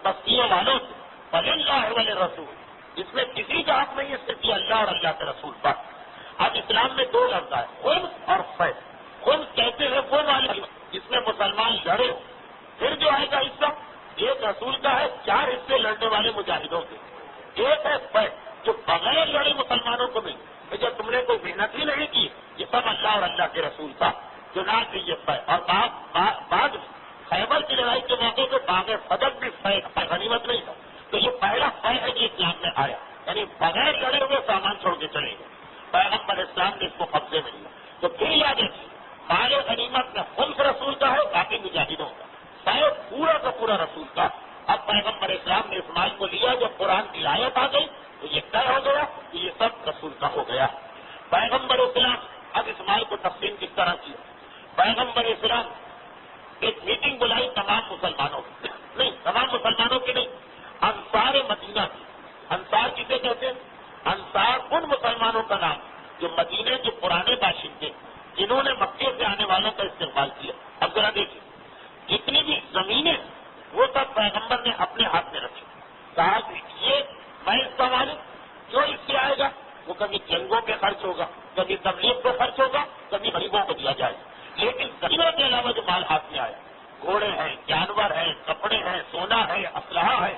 بستیوں والوں سے، فللہ وللرسول، اس میں کسی کا حق نہیں ہے صرف اللہ اور اللہ کے رسول پر. اب اسلام میں 2 لفظ ہے، خمس اور فیض. خمس کہتے ہیں وہ مال جس میں مسلمان لڑے ہو. پھر جو آئے گا حصہ ایک رسول کا ہے، 4 حصے لڑنے والے مجاہدوں کے. ایک ہے فیض جو بغیر لڑے مسلمانوں کو ملے، جب تم نے کوئی محنت ہی نہیں کی، یہ سب اللہ اور اللہ کے رسول کا چنانچہ یہ فیض. اور بعد خیبر کی لڑائی کے موقع پہ باغ صدق بھی فیض غنیمت نہیں تھا. تو یہ پہلا فیض ہے جو اسلام میں آیا، یعنی بغیر لڑے ہوئے سامان چھوڑ کے چلے گئے. پیغمبر اسلام نے اس کو قبضے میں لیا. تو پھر یاد رکھیے مال غنیمت میں خمس رسول کا ہے، باقی مجاہدوں کا. فیض پورا کا پورا رسول کا. اب پیغمبر اسلام نے اس مال کو لیا، جب قرآن کی آیت آ گئی تو یہ طے ہو گیا کہ یہ سب رسول کا ہو گیا. پیغمبر اسلام اب اس مال کو تقسیم کس طرح کیا؟ پیغمبر اسلام ایک میٹنگ بلائی تمام مسلمانوں کی، نہیں تمام مسلمانوں کی نہیں، انصار مدینہ کی. انصار کسے کہتے ہیں؟ انصار ان مسلمانوں کا نام جو مدینے کے پرانے باشندے جنہوں نے مکے سے آنے والوں کا استقبال کیا. اب ذرا دیکھیے جتنی بھی زمینیں وہ سب پیغمبر نے اپنے ہاتھ میں رکھی. کہا کہ یہ میں اس کا مالک، جو اس سے آئے گا وہ کبھی جنگوں پہ خرچ ہوگا، کبھی تبلیغ پہ خرچ ہوگا، کبھی غریبوں کو دیا جائے. لیکن زمینوں کے علاوہ جو مال ہاتھ میں آیا، گھوڑے ہیں، جانور ہیں، کپڑے ہیں، سونا ہے، اسلحہ ہے،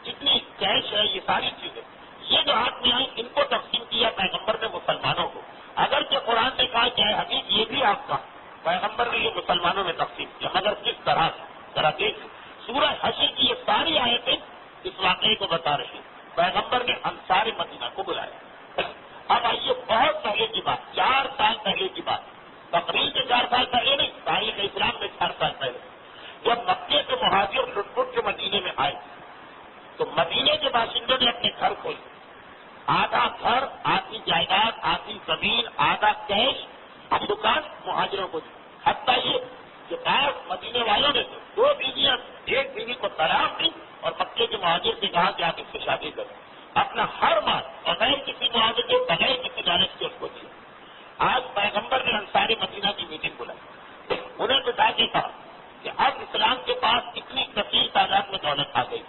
جتنی کیش ہے، یہ ساری چیزیں یہ جو ہاتھ میں آئی ان کو تقسیم کیا پیغمبر نے مسلمانوں کو. اگر کہ قرآن نے کہا کہ حبیب یہ بھی آپ کا، پیغمبر نے یہ مسلمانوں میں تقسیم کیا. مگر کس طرح سے؟ ذرا دیکھ سورہ حشر کی یہ ساری آیتیں اس واقعے کو بتا رہی ہیں. پیغمبر نے انصار مدینہ کو بلایا. اب آئیے بہت پہلے کی بات، 4 سال پہلے کی بات، تقریب کے 4 سال پہلے نہیں، تاریخ اسلام میں 4 سال پہلے، جب مکے کے مہاجر لٹ پٹ کے مدینے میں آئے تو مدینے کے باشندوں نے اپنے گھر کھولے. آدھا گھر، آدھی جائیداد، آدھی زمین، آدھا کیش، اب دکان مہاجروں کو دی. حتیٰ یہ کہ بعض مدینے والوں نے 2 بیویاں، ایک بیوی کو طلاق دی اور مکے کے مہاجر سے کہا کہ آپ اس سے شادی کریں. اپنا ہر مال بغیر کسی معاوضے کے، بغیر کسی لالچ کے اس کو دیا. آج پیغمبر نے انصار مدینہ کی میٹنگ بلائی. انہیں بتا کے کہا کہ اب اسلام کے پاس اتنی کثیر تعداد میں دولت آ گئی،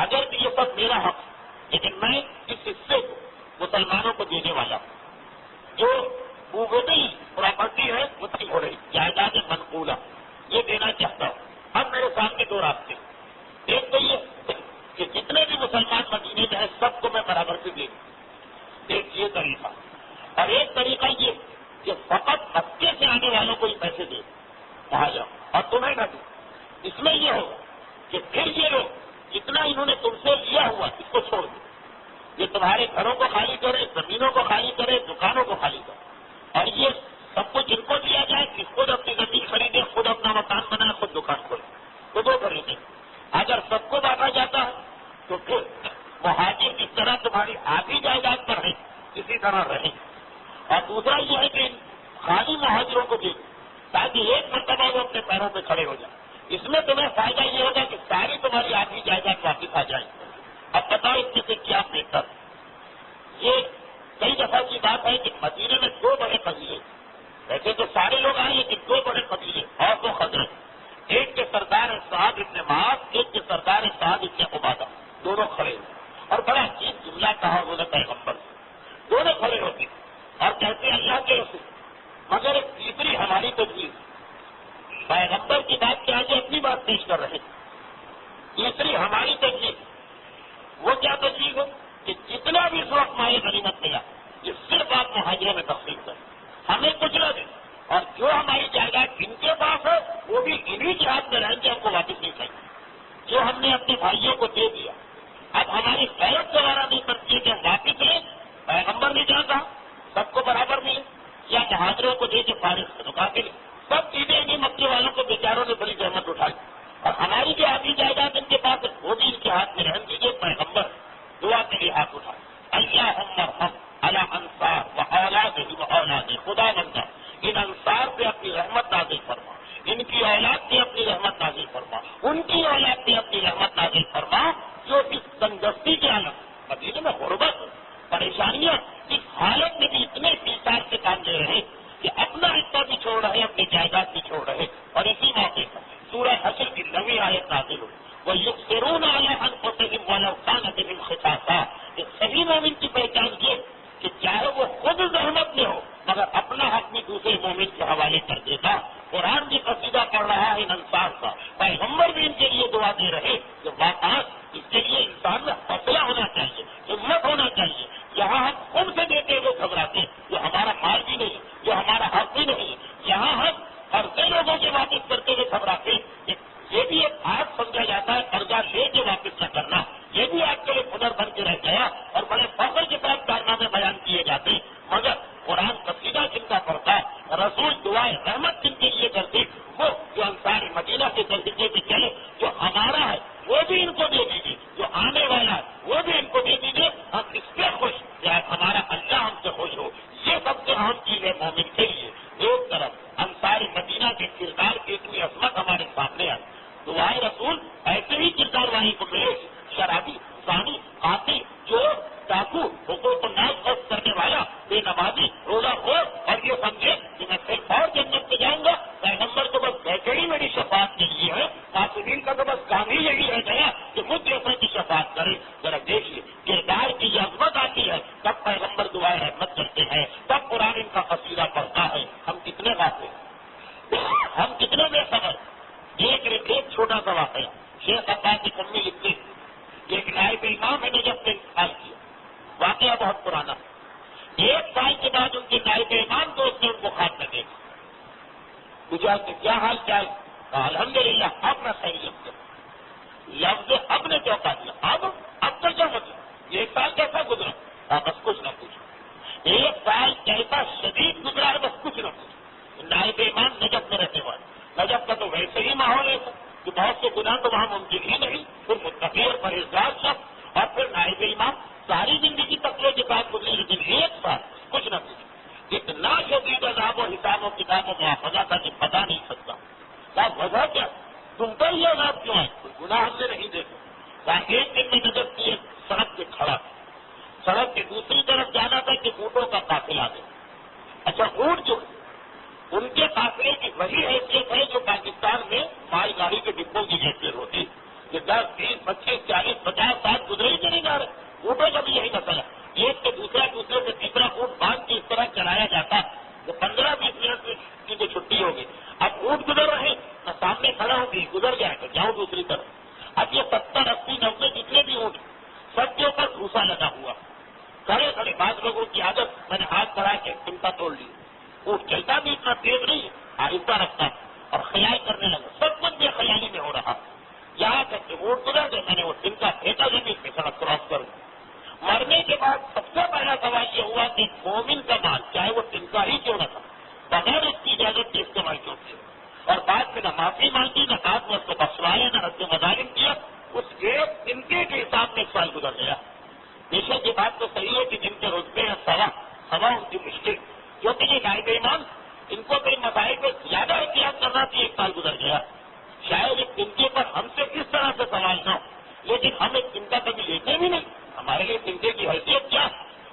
اگر کہ یہ سب میرا حق، لیکن میں اس حصے کو مسلمانوں کو دینے والا ہوں. جو بوگٹی پراپرٹی ہے وہ تھی ہو رہی جائیداد منقولہ، یہ دینا چاہتا ہوں. اب میرے سامنے 2 راستے، ایک تو یہ کہ جتنے بھی مسلمان مدینے میں ہیں سب کو میں برابر سے دے دوں، ایک یہ طریقہ، اور ایک طریقہ یہ کہ فقط مکے سے آنے والوں کو ہی پیسے دے کہا جاؤ اور تمہیں نہ دوں. اس میں یہ ہوگا کہ پھر یہ لوگ جتنا انہوں نے تم سے لیا ہوا اس کو چھوڑ دو، یہ تمہارے گھروں کو خالی کرے، زمینوں کو خالی کرے، دکانوں کو خالی کرے، اور یہ سب کچھ جن کو دیا جائے کہ خود اپنی زمین خریدے، خود اپنا مکان بنائے، خود دکان کھولے، تو 2 خریدے. اگر سب کو بانٹا جاتا ہے تو پھر مہاجر جس طرح تمہاری آدھی جائیداد پر ہے اسی طرح رہیں. اور دوسرا یہ ہے کہ خالی مہاجروں کو دے تاکہ ایک مرتبہ وہ اپنے پیروں پہ کھڑے ہو جائیں. اس میں تمہیں فائدہ یہ ہوگا کہ ساری تمہاری آدھی جائیداد واپس آ جائے. اب بتاؤ اس سے کیا بہتر؟ یہ کئی دفعہ کی بات ہے کہ مدینے میں 2 بڑے قبیلے، ویسے تو سارے لوگ آئے لیکن 2 بڑے قبیلے اور 2 خزرج. ایک کے سردار سعد ابن معاذ، ایک کے سردار سعد ابن عبادہ، دونوں کھڑے ہوئے اور بڑا عجیب جملہ کہا انہوں نے پیغمبر سے. دونوں کھڑے ہوتے اور کہتے اللہ کے رسول، مگر ایک تیسری ہماری تجویز. پیغمبر کی بات کے آگے اپنی بات پیش کر رہے ہیں. تیسری ہماری تجویز، وہ کیا تجویز ہو کہ جتنا بھی اس وقت مال غنیمت ملا یہ صرف آپ مہاجروں میں تقسیم کریں، ہمیں کچھ نہ دیں، اور جو ہماری جائیداد ان کے پاس ہے وہ بھی انہی کے ہاتھ میں رہیں گے، ہم کو واپس نہیں کریں. جو ہم نے اپنے بھائیوں کو دے دیا اب ہماری غیرت دوبارہ نہیں کرتی ہے کہ ہم واپس لیں. پیغمبر نے کیا کہا؟ سب کو برابر ملے یا مہاجروں کو دے کے فارغ سے دکھا کے سب چیزیں انہیں مکے والوں کو بیچاروں نے بڑی زحمت اٹھائی، اور ہماری جو آدھی جائیداد ان کے پاس وہ بھی ان کے ہاتھ میں رہن دیجیے. پیغمبر دعا کے لیے ہاتھ اٹھائے، اللہم ارحم علی انصار و اولادہم و اولاد، خدا بندہ ان انصار پہ اپنی رحمت نازل فرما، ان کی اولاد پہ اپنی رحمت نازل فرما، ان کی اولاد پہ اپنی رحمت نازل فرما جو اس تنگستی کے عالم مدینے میں غربت پریشانیاں اس حالت میں بھی اتنے فیصد سے کام لے رہے کہ اپنا حصہ بھی چھوڑ رہے، اپنی جائیداد بھی چھوڑ رہے. اور اسی موقع پر سورہ حشر کی نویں آیت نازل ہوئی، وَيُؤْثِرُونَ عَلَىٰ أَنفُسِهِمْ وَلَوْ كَانَ بِهِمْ خَصَاصَةٌ. کہ صحیح مومن کی پہچان یہ کہ چاہے وہ خود زحمت میں ہو مگر اپنا حق بھی دوسرے مومن کے حوالے کر دیتا. قرآن بھی قصیدہ پڑھ رہا ہے ان انصار کا، پیغمبر بھی ان کے لیے دعا دے رہے کہ واقعات اس کے لیے انسان میں حوصلہ ہونا چاہیے، ہمت ہونا چاہیے. یہاں ہم خود سے دیتے ہوئے گھبراتے جو ہمارا مال بھی نہیں، جو ہمارا حق بھی نہیں، یہاں ہم قرضے لوگوں کے واپس کرتے ہوئے گھبراتے. یہ بھی ایک آج سمجھا جاتا ہے قرضہ لے کے واپس نہ کرنا، یہ بھی آج کل ایک ہنر بن کے رہ گیا اور بڑے فخر کے ساتھ کارنامے بیان کیے جاتے. مگر قرآن قصیدہ جن کا پڑھتا، رسول دعائیں رحمت جن کے لیے کرتے، وہ جو انصار مدینہ کے طریقے سے چلے، جو ہمارا ہے وہ بھی ان کو دے دیجیے، جو آنے والا ہے وہ بھی ان کو دے دیجیے. ہم اس پہ خوش کہ ہمارا اللہ ہم سے خوش ہو. یہ سب سے اہم چیز ہے مومن کے لیے. ایک طرف انصار مدینہ کے کردار کی اتنی عظمت ہمارے سامنے آئی، دعائیں رسول ایسے ہی کردار والی کو ملے، شرابی، ثانی، قاتل، چور، ڈاکو، حقوق الناس غصب کرنے والا، بے نمازی، روزہ خور، اور یہ سمجھے کہ میں صرف اور جنت پہ جاؤں گا. پیغمبر تو بس بیٹھے ہی میری شفاعت کے لیے ہے، معصومین کا تو بس کام ہی یہی رہ گیا کہ مجھ جیسے کی شفاعت کرے. ذرا دیکھیے کردار کی یہ عظمت آتی ہے تب پیغمبر دعائیں رحمت کرتے ہیں، تب قرآن ان کا قصیدہ پڑھتا ہے. ہم کتنے غافل، ہم کتنے بے خبر. ایک چھوٹا سا واقعہ شیخ عباس کی امی لکھتے، ایک نائب امام ہے نجف نے انتقال کیا. واقعہ بہت پرانا. 1 سال کے بعد ان کے نائب امام دوست نے ان کو خواب میں دیکھا. پوچھا کہ کیا حال چال؟ الحمدللہ اب میں خیریت سے. لفظ اب نے چوکا دیا. اب تو کیا مطلب 1 سال کیسا گزرا؟ بس کچھ نہ پوچھو. 1 سال کیسا شدید گزرا ہے، بس کچھ نہ پوچھو. نائب امام نجف میں رہتے والے، نجف کا تو ویسے ہی ماحول ہے کہ بہت سے گناہ تو وہاں ممکن ہی نہیں. پھر متقی اور پرہیزگار شخص، اور پھر نائب امام ساری زندگی تقوی کے ساتھ گزری، لیکن 1 سال کچھ نہ پوچھو. اتنا شدید عذاب و حساب و کتاب و محافظہ تھا کہ پتا نہیں سکتا. وجہ کیا تم پر یہ عذاب کیوں ہے؟ کوئی گناہ ہم نے نہیں دیکھا. ایک دن میں نظر کی ایک سڑک پہ کھڑا تھا، سڑک کے دوسری طرف جانا تھا کہ اونٹوں کا قافلہ آ گیا. اچھا اونٹ جو ان کے قافلے کی وہی حیثیت ہے جو پاکستان میں مال گاڑی کے ڈبوں کی حیثیت ہوتی کہ 10، 20، 25، 40، 50 سال گزرے ہی چلے جا رہے. اونٹوں کا بھی یہی مسئلہ، ایک سے دوسرا، دوسرے سے تیسرا اونٹ باندھ کے اس طرح چلایا جاتا کہ 15-20 منٹ میں کی تو چھٹی ہوگی. اب اونٹ گزر رہے، میں سامنے کھڑا ہوں کہ گزر جائے تو جاؤں دوسری طرف. اب یہ 70، 80، 90 جتنے بھی اونٹ سب کے اوپر بھوسا لگا ہوا کھڑے کھڑے. بعض لوگوں کی عادت میں نے ہاتھ بڑھا کے ٹمکا توڑ لی. اونٹ چلتا بھی اتنا تیز نہیں، آہستہ رکھتا اور خیال کرنے لگا. سب کچھ بھی خیالی میں ہو رہا. یہاں تک کہ اونٹ گزر گئے، میں نے وہ ٹمکا پھینکا زمین پہ سڑک کراس کروں. مرنے کے بعد سب سے پہلا سوال یہ ہوا کہ مومن کا مال چاہے وہ ٹمکا ہی کیوں نہ تھا بغیر اس کی اجازت کے استعمال کیوں کیا، اور بعد میں نہ معافی مانگی، نہ بعد میں اس کو بخشوایا، نہ رد مظالم کیا. اس ایک ٹمکے کے حساب میں 1 سال گزر گیا. پیشے کی بات تو صحیح ہے کہ جن کے رتبے ہیں سوا ان کی مشکل، کیونکہ یہ نائب امام ان کو کئی مسائل پہ زیادہ احتیاط کرنا تھی. 1 سال گزر گیا. شاید ایک ٹمکے پر ہم سے کس طرح سے سوال نہ ہو، لیکن ہم ایک ٹمکا کبھی لیتے بھی نہیں. ہمارے لیے ٹمکے کی حیثیت کیا؟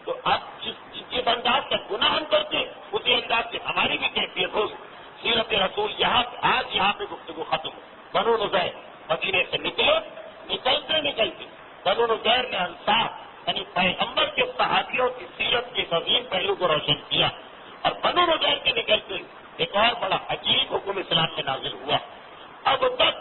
تو اب جس انداز کا گناہ ہم کرتے اسی انداز سے ہماری بھی کیفیت ہوگی. سیرت رسول آج یہاں پہ گفتگو ختم ہو. بنو نذیر مدینے سے نکلتے بنو نذیر نے انصار یعنی پیغمبر کے صحابیوں کی سیرت کے عظیم پہلو کو روشن کیا. اور بنو نذیر کے نکلتے ایک اور بڑا عجیب حکم اسلام میں نازل ہوا. اب تک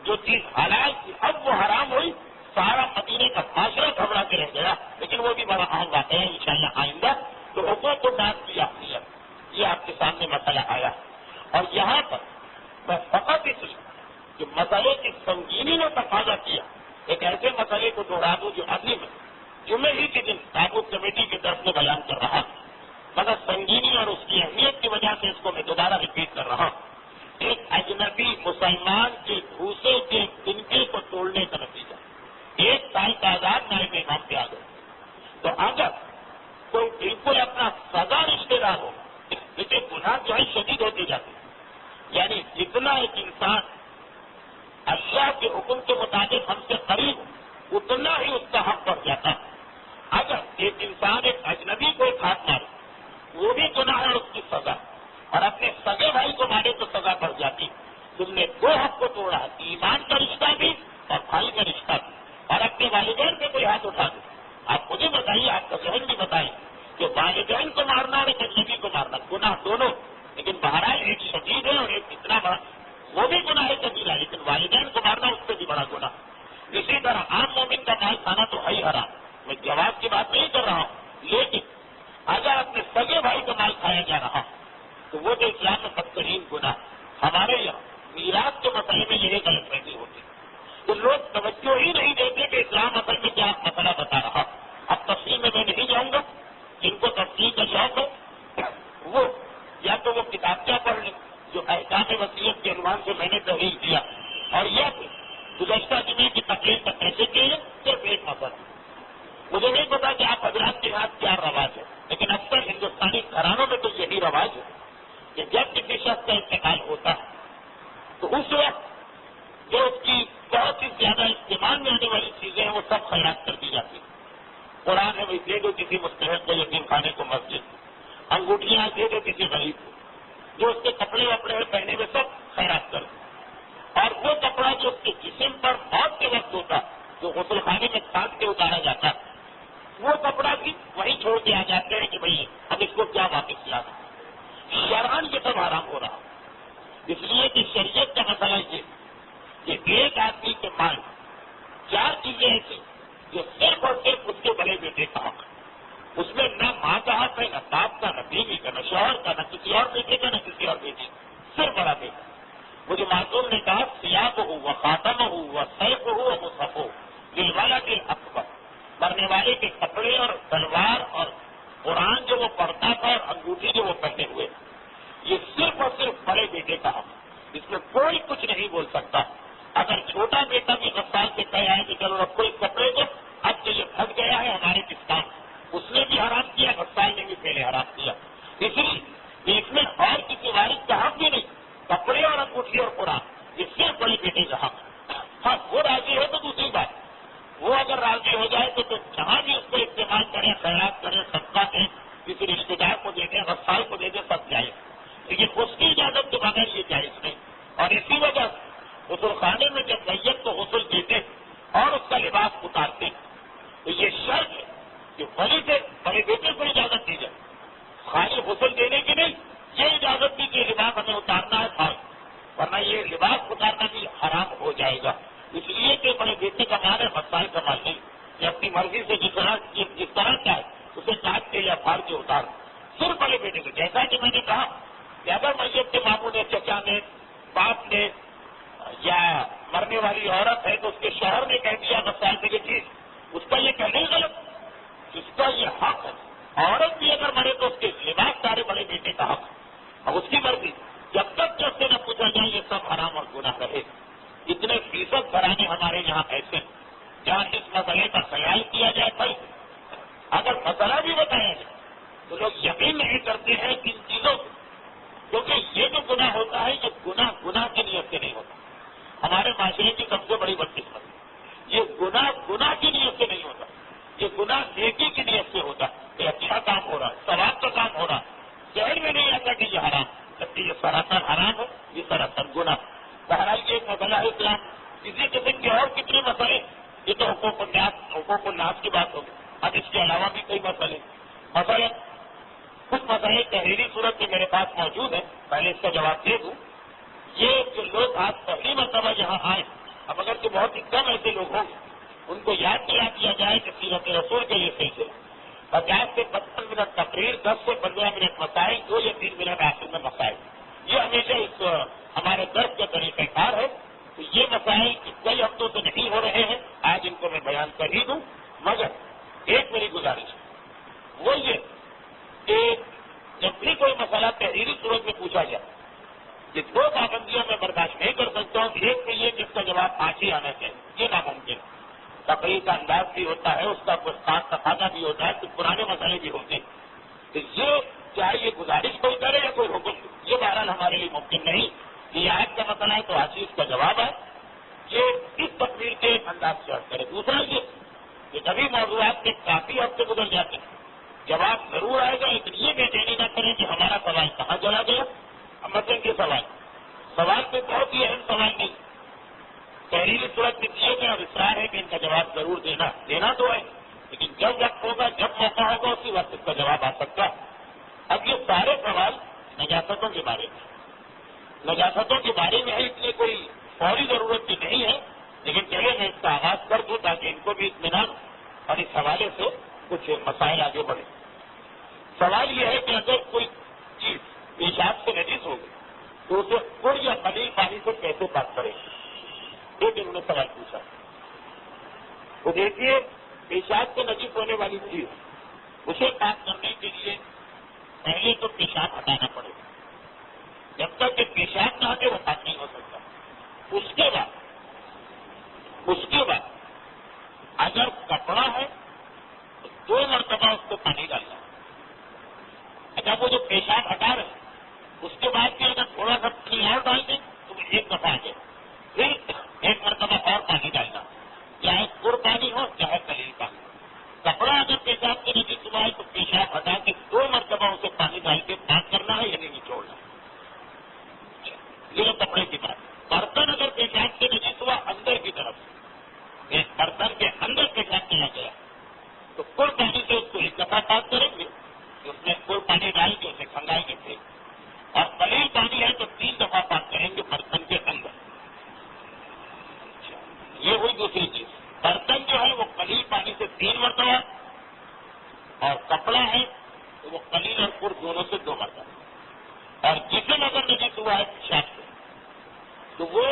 جو چیز حلال تھی اب وہ حرام ہوئی. سارا مدینے کا معاشرہ گھبرا کے رہ گیا. لیکن وہ بھی بڑا اہم واقعہ ہے، انشاءاللہ آئندہ تو حقوق الناس کی اہمیت یہ آپ کے سامنے مسئلہ آیا. اور یہاں پر میں فقط اس کہ مسئلے کی سنگینی نے تقاضا کیا ایک ایسے مسئلے کو دوہرا دوں جو ابھی میں جمعے ہی کے دن تعبت کمیٹی کے طرف سے بیان کر رہا ہوں، مگر سنگینی اور اس کی اہمیت کی وجہ سے اس کو میں دوبارہ ریپیٹ کر رہا ہوں. ایک اجنبی مسلمان کے بھوسے کے تنکے کو توڑنے کا نتیجہ 1 سال کا آزاد نائب امام پہ آ گئے. تو اگر کوئی بالکل اپنا سزا رشتے دار ہو، لیکن گناہ جو ہے شدید ہوتے جاتے، یعنی جتنا ایک انسان اللہ کے حکم کے مطابق ہم سے قریب اتنا ہی اس کا حق بڑھ جاتا ہے. اگر ایک انسان ایک اجنبی کو ایک ہاتھ مارے وہ بھی گناہ ہے اس کی سزا, اور اپنے سگے بھائی کو مارے تو سزا بڑھ جاتی. تم نے دو حق کو توڑا, ایمان کا رشتہ بھی اور بھائی کا رشتہ بھی, اور اپنے والدین پہ کوئی ہاتھ اٹھا دو. آپ مجھے بتائیے, آپ کا ذہن بھی بتائیے کہ والدین کو مارنا اور ایک اجنبی کو مارنا گناہ دونوں, لیکن بہرحال ایک شدید ہے اور ایک اتنا بڑا, وہ بھی گناہ ہے کبیرہ, لیکن والدین کو مارنا اس سے بھی بڑا گناہ. اسی طرح عام مومن کا مال کھانا تو ہے ہی حرام, میں جواب کی بات نہیں کر رہا ہوں, لیکن اگر اپنے سگے بھائی کا مال کھایا جا رہا تو وہ جو اسلام میں بدترین گناہ. ہمارے یہاں میراث کے مسئلے میں یہ غلط فہمی ہوتی تو لوگ توجہ ہی نہیں دیتے کہ اسلام اصل میں کیا مسئلہ بتا رہا. اب تفصیل میں نہیں جاؤں گا, جن کو تفصیل کا شوق ہے وہ یا تو وہ کتابچہ پڑھ لیں جو احکام وصیت کے عنوان سے میں نے تحریر کیا, اور یا پھر گزشتہ جمعے کی تقریر کا کیسے کیے صرف ایک مسئلہ. مجھے نہیں پتا کہ آپ حضرات کے یہاں کیا رواج ہے, لیکن اکثر ہندوستانی گھرانوں میں تو یہی رواج ہے کہ جب کسی شخص کا انتقال ہوتا ہے تو اس وقت جو اس کی بہت ہی زیادہ استعمال میں آنے والی چیزیں ہیں وہ سب خیرات کر دی جاتی ہیں. قرآن ہے, دے دو کسی مستحق کو یتیم خانے کو مسجد, انگوٹھیاں دے دو کسی غریب کو, جو اس کے کپڑے وپڑے پہنے میں سب خیرات کر دو. اور وہ کپڑا جو اس کے جسم پر موت کے وقت ہوتا جو غسل خانے میں کاٹ کے اتارا جاتا وہ کپڑا بھی وہیں چھوڑ کے آ جاتے ہیں کہ بھائی اب اس کو کیا واپس لانا. شرعاً یہ سب حرام ہو رہا, اس لیے کہ شریعت کا مسئلہ یہ کہ ایک آدمی کے مال چار چیزیں ایسی جو صرف اور صرف اس کے بڑے بیٹے کا حق ہے. اس میں نہ ماں کا حق ہے, نہ باپ کا, نہ بیوی کا, نہ شوہر کا, نہ کسی اور بیٹے کا, نہ کسی اور بیٹی کا, صرف بڑا بیٹا. مجھے معصوم نے کہا سیاق ہو و خاتم ہو و سیف ہو و مصحف ہو دل والا دل اکبر, مرنے والے کے کپڑے اور تلوار اور قرآن جو وہ پڑھتا تھا اور انگوٹھی جو وہ پہنے ہوئے, یہ صرف اور صرف بڑے بیٹے کا حق. اس میں کوئی کچھ نہیں بول سکتا. اگر چھوٹا بیٹا بھی غفار سے کہہ آئے کہ چلو رکھو اس کپڑے کو, اب تو یہ پھٹ گیا ہے ہمارے کسان, اس نے بھی حرام کیا, غفار نے بھی پہلے حرام کیا. اس لیے اس میں اور کسی وارث کا حق بھی نہیں. کپڑے اور انگوٹھی اور قرآن یہ صرف بڑے بیٹے کا حق. ہاں وہ راضی ہے تو دوسری بات, وہ اگر راضی ہو جائے تو جہاں بھی اس کو استعمال کریں, خیرات کریں, صدقہ دیں, کسی رشتے دار کو دے دیں, غفار کو دے دیں, سب جائز. لیکن اس کی اجازت کے بغیر یہ جائز نہیں. اور اسی وجہ سے غسل خانے میں جب میت کو غسل دیتے اور اس کا لباس اتارتے تو یہ شرط ہے کہ ولی سے بڑے بیٹے کو اجازت دی جائے, خالی غسل دینے کی نہیں, یہ اجازت دی کہ لباس ہمیں اتارنا ہے خاص, ورنہ یہ لباس اتارنا بھی حرام ہو جائے گا. اس لیے کہ بڑے بیٹے کا مال ہے, مسائل کا مال نہیں, کہ اپنی مرضی سے جس طرح چاہے اسے کاٹ کے یا پھاڑ کے اتار, صرف بڑے بیٹے کو. جیسا کہ میں نے کہا کہ اگر میت کے ماموں نے, چچا نے, باپ نے یا مرنے والی عورت ہے تو اس کے شوہر نے کہہ دیا مسائل سے یہ چیز, اس کا یہ کہنا ہی غلط, اس کا یہ حق ہے. عورت بھی اگر مرے تو اس کے لباس سارے بڑے بیٹے کا حق ہے, اور اس کی مرضی جب تک کہ اس سے نہ پوچھا جائے یہ سب حرام اور گناہ رہے. اتنے فیصد گھرانے ہمارے یہاں ایسے جہاں اس مسئلے کا خیال کیا جائے بھائی, اگر مسئلہ بھی بتایا جائے تو لوگ یقین نہیں کرتے ہیں کن چیزوں کو, کیونکہ یہ جو گناہ ہوتا ہے یہ گناہ کی نیت سے نہیں ہوتا. ہمارے معاشرے کی سب سے بڑی بدقسمتی, یہ گناہ کی نیت سے نہیں ہوتا, یہ گناہ نیکی کی نیت سے ہوتا کہ اچھا کام ہو رہا, ثواب کا کام ہو رہا, ذہن میں نہیں آتا کہ یہ حرام, جبکہ یہ سراسر حرام ہے, یہ سراسر گناہ. بہرحال یہ ایک مسئلہ ہے اسلام. اسی قسم کے اور کتنے مسئلے, یہ تو حقوق الناس کی بات ہوگی. اب اس کے علاوہ بھی کئی مسئلے, مثلا کچھ مسئلے تحریری صورت میں میرے پاس موجود ہیں, پہلے اس کا جواب دے دوں. یہ جو لوگ آج پہلی مرتبہ یہاں آئے, اب اگر کہ بہت ہی کم ایسے لوگ ہوں گے, ان کو یاد دلا دیا جائے کہ سیرت رسول کے لیے سلسلہ 50 سے 55 منٹ تقریر, 10 سے 15 منٹ مسائل, 2 یا 3 منٹ آخر میں مسائل. یہ ہمیشہ اس ہمارے درس کا طریقہ کار ہے. تو یہ مسائل کئی ہفتوں سے نہیں ہو رہے ہیں, آج ان کو میں بیان کر ہی دوں. مگر ایک میری گزارش ہے, وہ یہ کہ جب بھی کوئی مسئلہ تحریری صورت میں پوچھا جائے, یہ 2 پابندیاں میں برداشت نہیں کر سکتا ہوں. ایک تو یہ کہ اس کا جواب آج ہی آنا چاہیے, یہ ناممکن ہے. تقریر کا انداز بھی ہوتا ہے, اس کا کوئی خاص تقاضا بھی ہوتا ہے, کچھ پرانے مسئلے بھی ہوتے ہیں. تو یہ چاہے یہ گزارش کوئی کرے یا کوئی حکم, یہ بہرحال ہمارے لیے ممکن نہیں. سبھی موضوعات کے کافی ہفتے گزر جاتے ہیں، جواب ضرور آئے گا، لیکن یہ بے چینی نہ کریں کہ ہمارا سوال کہاں چلا گیا. مثلاً کے سوال میں بہت ہی اہم سوال نہیں، تحریری صورت میں دیے گئے اور اصرار ہے کہ ان کا جواب ضرور دینا تو ہے، لیکن جب وقت ہوگا، جب موقع ہوگا، اسی وقت اس کا جواب آ سکتا ہے. اب یہ سارے سوال نجاستوں کے بارے میں ہے، اس لیے کوئی فوری ضرورت کی نہیں ہے، لیکن چلیے میں اس کا آغاز کر دوں تاکہ ان کو بھی اطمینان اور اس حوالے سے کچھ مسائل آگے بڑھے. سوال یہ ہے کہ اگر کوئی چیز پیشاب سے نجس ہوگی تو اسے پور یا قلیل پانی سے کیسے پاک کرے؟ ایک انہوں نے سوال پوچھا. تو دیکھیے، پیشاب سے نجس ہونے والی چیز اسے پاک کرنے کے لیے پہلے تو پیشاب ہٹانا پڑے گا. جب تک کہ پیشاب نہ ہٹے وہ پاک نہیں ہو سکتا. اس کے بعد اگر کپڑا ہے تو 2 مرتبہ اس کو پانی ڈالنا. اگر وہ جو پیشاب ہٹا رہے اس کے بعد بھی اگر تھوڑا سا پانی اور ڈال دیں تو وہ 1 دفعہ آ جائے، پھر 1 مرتبہ اور پانی ڈالنا، چاہے پر پانی ہو چاہے قلیل پانی. کپڑا اگر پیشاب سے نجس ہوا ہے تو پیشاب ہٹا کے 2 مرتبہ اسے پانی ڈال کے پاک کرنا ہے، یعنی نچوڑنا. یہ کپڑے کی بات. برتن اگر پیشاب سے نجس ہوا اندر کی طرف، ایک برتن کے اندر پیشاب چلا گیا تو پر پانی سے اس کو 1 دفعہ پاک کریں گے، اس میں پر پانی ڈال کے اسے کھنگائیں گے پھر، اور قلیل پانی ہے تو 3 دفعہ پاک کریں گے برتن کے اندر. یہ ہوئی دوسری چیز. برتن جو ہے وہ قلیل پانی سے 3 مرتبہ، اور کپڑا ہے تو وہ قلیل اور پر دونوں سے 2 مرتبہ. اور جسم اگر نجس ہوا ہے پیشاب سے تو وہ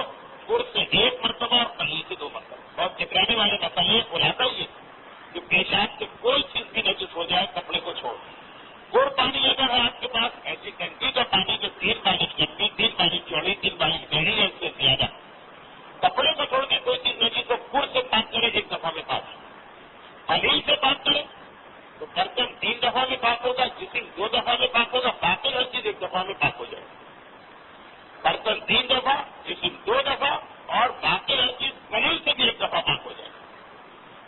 پر سے 1 مرتبہ اور قلیل سے 2 مرتبہ. اور چکرانے والے مسئلے خلاصہ یہ کہ پیشاب سے کوئی چیز بھی نجس ہو جائے کپڑے کو چھوڑ. پر پانی اگر ہے آپ کے پاس ایسی ٹنکی کا پانی جو 3 بالش لمبی 3 بالش چوڑی 3 بالش گہری ہے، اس سے زیادہ کپڑے کو چھوڑ کے کوئی چیز نجس تو پر سے پاک کرے 1 دفعہ میں پاک. قلیل سے پاک کرے تو برتن 3 دفعہ میں پاک ہوگا، جسم 2 دفعہ میں پاک ہوگا، باقی ہر چیز 1 دفعہ میں پاک ہو جائے. برتن 3 دفعہ، جسم 2 دفعہ، اور باقی ہر چیز قلیل سے بھی 1 دفعہ پاک ہو جائے.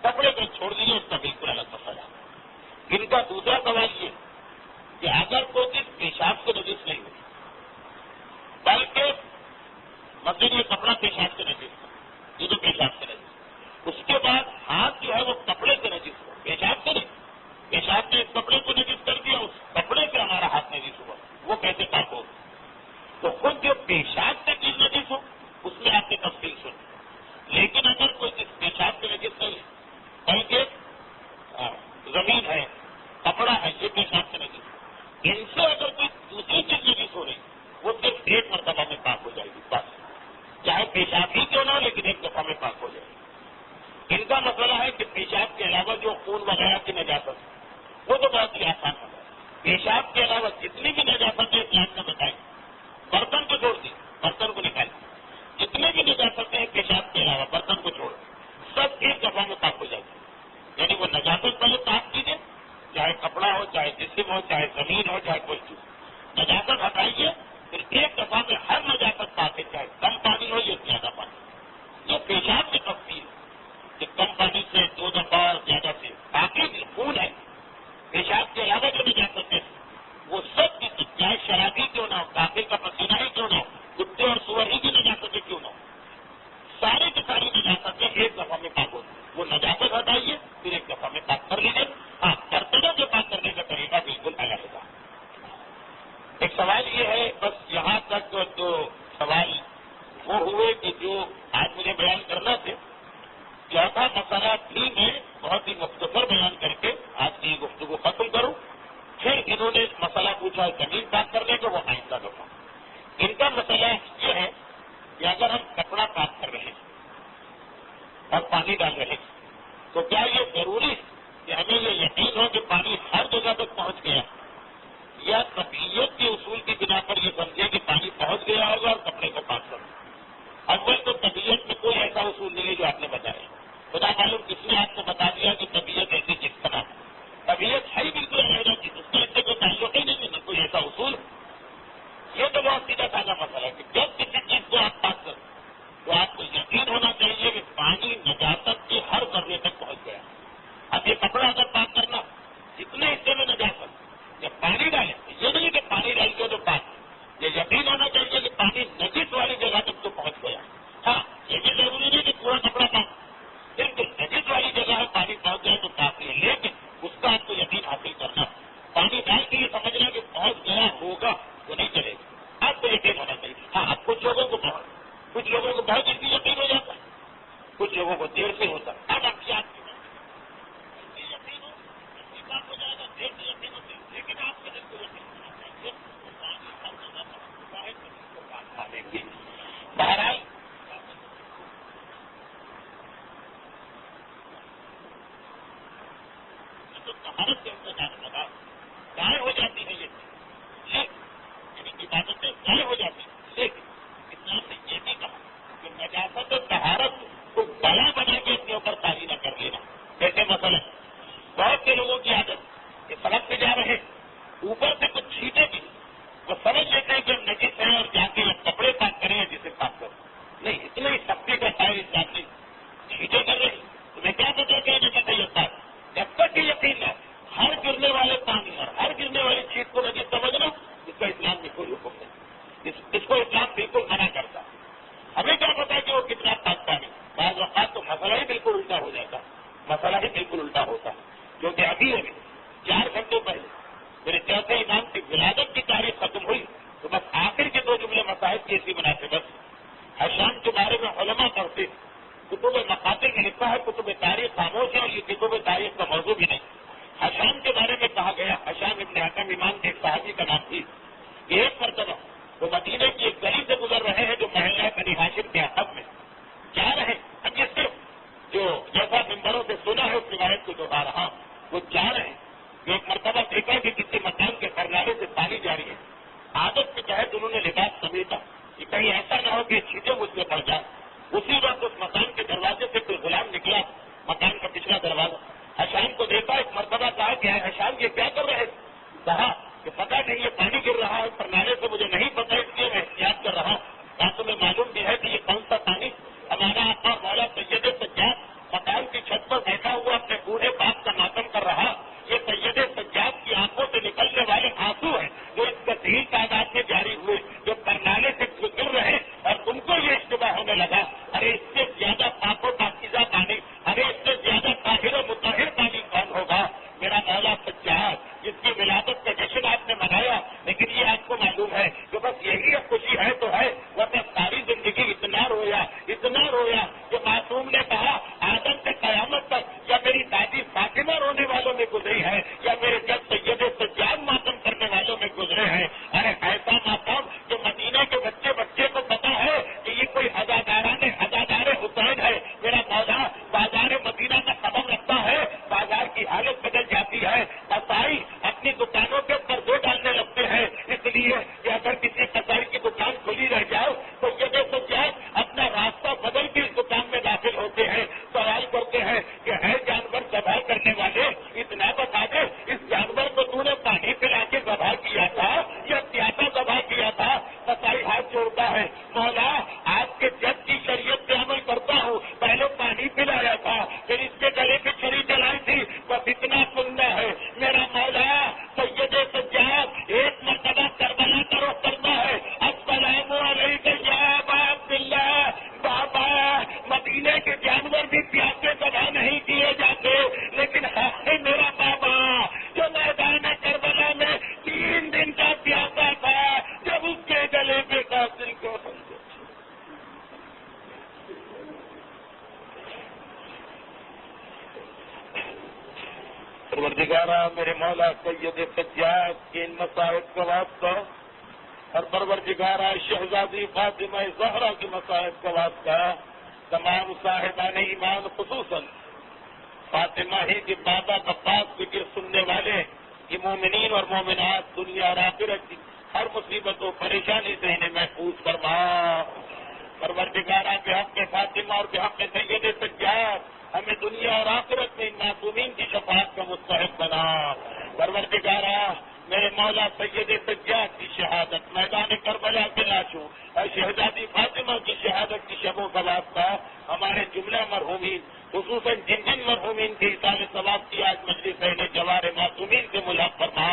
کپڑے کو چھوڑ دیجیے، اس کا بالکل الگ مسئلہ. ان کا دوسرا سوال یہ کہ اگر کوئی چیز پیشاب سے نجس نہیں ہوئی بلکہ مطلب یہ کپڑا پیشاب سے نجس ہو، یہ تو پیشاب سے نجس، اس کے بعد ہاتھ جو ہے وہ کپڑے سے نجس ہو، پیشاب سے نہیں، پیشاب نے اس کپڑے کو نجس کر دیا، اس کپڑے سے ہمارا ہاتھ نجس ہوا، وہ کیسے پاک ہوگا؟ تو خود جو پیشاب سے چیز نجس ہو اس میں آپ کی تفصیل سن. لیکن اگر کوئی چیز پیشاب سے نجس نہیں بلکہ زمین ہے، کپڑا ہے، یہ پیشاب سے نجس، ان سے اگر کوئی دوسری چیز نجس ہو رہی وہ صرف 1 مرتبہ میں پاک ہو جائے گی بس، چاہے پیشاب ہی کیوں نہ ہو لیکن 1 دفعہ میں پاک ہو جائے گی. ان کا مسئلہ ہے کہ پیشاب کے علاوہ جو خون وغیرہ کی نجاست وہ تو بہت ہی آسان ہے. پیشاب کے علاوہ جتنی بھی نجاستیں اسلام نے بتائی، برتن کو چھوڑ دی، برتن کو نکال دی، جتنے بھی نجاستیں ہیں پیشاب کے علاوہ برتن کو چھوڑ سب 1 دفعہ میں پاک ہو جائے گی. یعنی وہ نجاست پہلے پاک کیجیے، چاہے کپڑا ہو، چاہے جسم ہو، چاہے زمین ہو، چاہے کوئی چیز، نجاست ہٹائیے، پھر 1 دفعہ میں ہر نجاست پاک ہے، چاہے کم پانی ہو یا زیادہ پانی. یہ پیشاب کی تفصیل کہ کم پانی سے 2 دفعہ اور زیادہ سے. باقی بھی خون ہے، پیشاب کے علاوہ جو نجاست ہے وہ سب کی چاہے شرابی کیوں نہ ہو، کافر کا پسینہ ہی کیوں نہ ہو، کتے اور سور ہی کی نجاستیں کیوں نہ ہو، ساری کی ساری نجاستیں 1 دفعہ میں پاک ہوتی. وہ نجاست ہٹائیے پھر 1 دفعہ میں پاک کر لیجیے. ہاں، برتنوں کے پاک کرنے کا طریقہ بالکل الگ ہے. ایک سوال یہ ہے، بس یہاں تک تو سوال وہ ہوئے کہ جو آج مجھے بیان کرنا تھے. چوتھا مسئلہ بھی میں بہت ہی مختصر بیان کر کے آج کی گفتگو ختم کروں. پھر انہوں نے مسئلہ پوچھا زمین پاک کرنے کا، وہ آئندہ دفعہ. ان کا مسئلہ یہ ہے کہ اگر ہم کپڑا پاک کر رہے ہیں اور پانی ڈال رہے ہیں تو کیا یہ ضروری ہے کہ ہمیں یہ یقین ہو کہ پانی ہر جگہ تک پہنچ گیا، یا طبیعت کے اصول کی بنا پر یہ سمجھے کہ پانی پہنچ گیا ہوگا اور کپڑے کو پاک کرو؟ اول تو طبیعت میں کوئی ایسا اصول نہیں ہے جو آپ نے بتایا. خدا معلوم کس نے آپ کو بتا دیا کہ طبیعت ایسی چیز بنا، طبیعت ہے ہی بالکل رہنا چیز، اس کے کوئی تعلق ہی نہیں ہے، کوئی ایسا اصول. یہ تو بہت سیدھا سادہ مسئلہ ہے کہ جب کسی چیز کو آپ پاک کریں تو آپ کو یقین ہونا چاہیے کہ پانی نجاست کے ہر ذرے تک پہنچ گیا. لوگوں کو دیر سے ہوتا اب احتیاط کی یقین ہو اچھی بات ہو جائے گا دیر سے یقین ہوتی لیکن آپ کے دل کو یقین ہونا چاہیے کھانے کی بہرحال تو طہارت سے انتظار لگا ضائع ہو جاتی ہے یہ یعنی عبادتیں ضائع ہو جاتی ہیں لیکن اسلام نے یہ بھی کہا کہ نجاست و طہارت کو بلا بنا کے اپنے اوپر تاری نہ کر لینا جیسے مثلا بہت سے لوگوں کی عادت کہ سڑک پہ جا رہے اوپر سے کچھ چھینٹے بھی وہ سمجھ لیتے ہیں کہ ہم نجس ہیں اور جا کے کپڑے پاک کریں جسے پاک کریں نہیں اتنا ہی سختی کا خیر اس بات نہیں چھینٹے کر رہے تمہیں کیا پتا کہ نجس ہے یہ پاک جب تک کہ یقین ہے ہر گرنے والے پانی اور ہر گرنے والی چیز کو نجس سمجھنا اس کا اسلام میں کوئی حکم نہیں اس کو اسلام بالکل منع کرتا ہمیں کیا پتا کہ وہ کتنا پاک پانی بعض اوقات تو مسئلہ ہی بالکل الٹا ہو جاتا مسئلہ ہی بالکل الٹا ہوتا کیونکہ ابھی 4 گھنٹے پہلے میرے چوتھے امام کی ولادت کی تاریخ ختم ہوئی تو بس آخر کے 2 جملے مصاحب کی ایسی بناتے بس حشام کے بارے میں علماء پڑھتے کتب مقاصد میں لکھا ہے کتب تاریخ خاموش ہے اور یہ کتب تاریخ کا موضوع بھی نہیں حشام کے بارے میں کہا گیا حشام ابن حکم امام کے ایک صحابی کا نام تھی ایک مرتبہ وہ مدینے کی ایک گلی سے گزر رہے ہیں جو محلہ بنی ہاشم کے حق میں جا رہے اب یہ صرف جو جیسا ممبروں سے سنا ہے اس روایت کو دوہرا رہا وہ جا رہے ہیں ایک مرتبہ دیکھا کہ کسی مکان کے برنالے سے پانی جاری ہے عادت کے تحت انہوں نے لباس سمیٹا کہ کہیں ایسا نہ ہو کہ چھینٹے مجھ سے پڑ جائیں اسی وقت اس مکان کے دروازے سے کوئی غلام نکلا مکان کا پچھلا دروازہ حشام کو دیکھا ایک مرتبہ کہا کہ حشام یہ کیا کر رہے کہا کہ پتا نہیں یہ پانی گر رہا ہے برنالے سے مجھے نہیں پتا اس لیے میں احتیاط کر رہا ہوں کیا تمہیں معلوم بھی ہے کہ یہ کون سا پانی ہمارا آقا مولا سید سجاد مکان کی چھت پر بیٹھا ہوا اپنے بوڑھے باپ کا ماتم کر رہا یہ سید سجاد کی آنکھوں سے نکلنے والے آنسو ہیں جو اس کثیر تعداد میں جاری ہوئے جو برنالے سے گزر رہے اور تم کو یہ اشتباہ ہونے لگا ارے اس سے زیادہ پاک و پاکیزہ پانی ارے اس سے زیادہ طاہر و مطہر پانی کون ہوگا میرا مولا سجاد جس کی ولادت کا جشن آپ نے منایا لیکن یہ آپ کو معلوم ہے کہ بس یہی اب خوشی ہے تو ہے ورنہ ساری زندگی اتنا رویا کہ معصوم نے کہا آدم سے قیامت تک یا میری دادی فاطمہ رونے والوں میں گزری ہے یا میرے جب سید سجاد ماتم کرنے والوں میں گزرے ہیں ارے ایسا ماتم جو مدینہ کے بچے کو پتا ہے کہ یہ کوئی ازادار حسین ہے میرا مولا بازار مدینہ کا خبر رکھتا ہے بازار کی حالت بدل جاتی ہے قصائی اپنی دکانوں کے پردے ڈالنے لگتے ہیں اس لیے کہ اگر کسی قصائی کی دکان کھلی رہ جائے تو سید سجاد اپنا راستہ بدل کے اس دکان میں داخل ہوتے ہیں سوال کرتے ہیں کہ ہے جانور ذبح کرنے والے اتنا بتا دے اس جانور کو تو نے پانی پلا کے ذبح کیا تھا یا پیاسا ذبح کیا تھا قصائی ہاتھ جوڑتا ہے مولا آپ کے جج کی شریعت پہ عمل کرتا ہوں پہلے پانی پلایا تھا پھر اس کے گلے پہ چھری چلائی تھی بس اتنا سننا ہے میرا مولا سید سجاد ایک مرتبہ کربلا کا رخ کرتا ہے السلام علیکم یا ابا عبداللہ بابا مدینے کے جانور بھی پیاسے ذبح نہیں کیے جاتے لیکن ہے میرا بابا جو میدان کربلا میں 3 دن کا پیاسا تھا جب اس کے گلے پہ قاتل کو پروردگارہ میرے مولا سید سجاد کے ان مصائب کا واسطہ اور پروردگارہ شہزادی فاطمہ زہرا کے مصائب کا واسطہ تمام صاحبان ایمان خصوصاً فاطمہ ہی کے بابا عباس ذکر سننے والے یہ مومنین اور مومنات دنیا اور آخرت کی ہر مصیبت و پریشانی سے انہیں محفوظ فرما پروردگارہ کے حق فاطمہ اور کے حق سید سجاد ہمیں دنیا اور آخرت میں ان معصومین کی شفاعت کا مستحق بنا پروردگارہ میرے مولا سید سجاد کی شہادت میدان کربلا کے لاشوں اور شہزادی فاطمہ کی شہادت کی شبوں کا واسطہ ہمارے جملہ مرحومین خصوصاً جن مرحومین کے اصال ثواب کی آج مجلس ہے جوار معصومین سے ملحق فرما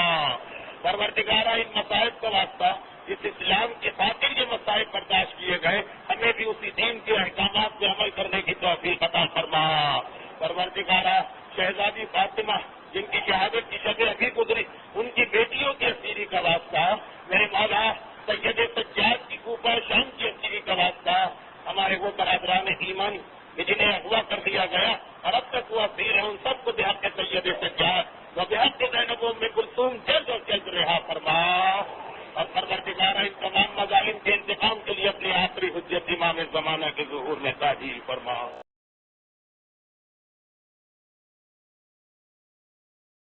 پروردگارہ ان مصائب کا واسطہ جس اسلام کی خاطر یہ مصائب برداشت کیے گئے ہمیں بھی اسی دین کے احکامات پہ عمل کرنے کی توفیق عطا فرما پروردگارہ شہزادی فاطمہ جن کی شہادت کی شبیں ابھی گزری ان کی بیٹیوں کی اسیری کا واسطہ میرے مولا سید سجاد کی کوفہ شام کی اسیری کا واسطہ ہمارے وہ برادران ایمانی کہ جنہیں اغوا کر دیا گیا اور اب تک وہ اسیر ہیں، ان سب کو بحق سید سجاد و بحق زینب ام کلثوم جلد اور جلد رہا فرما، اور پروردگار ان تمام مظالم کے انتقام کے لیے اپنی آخری حجت امام زمانہ کے ظہور میں تاجیل فرما۔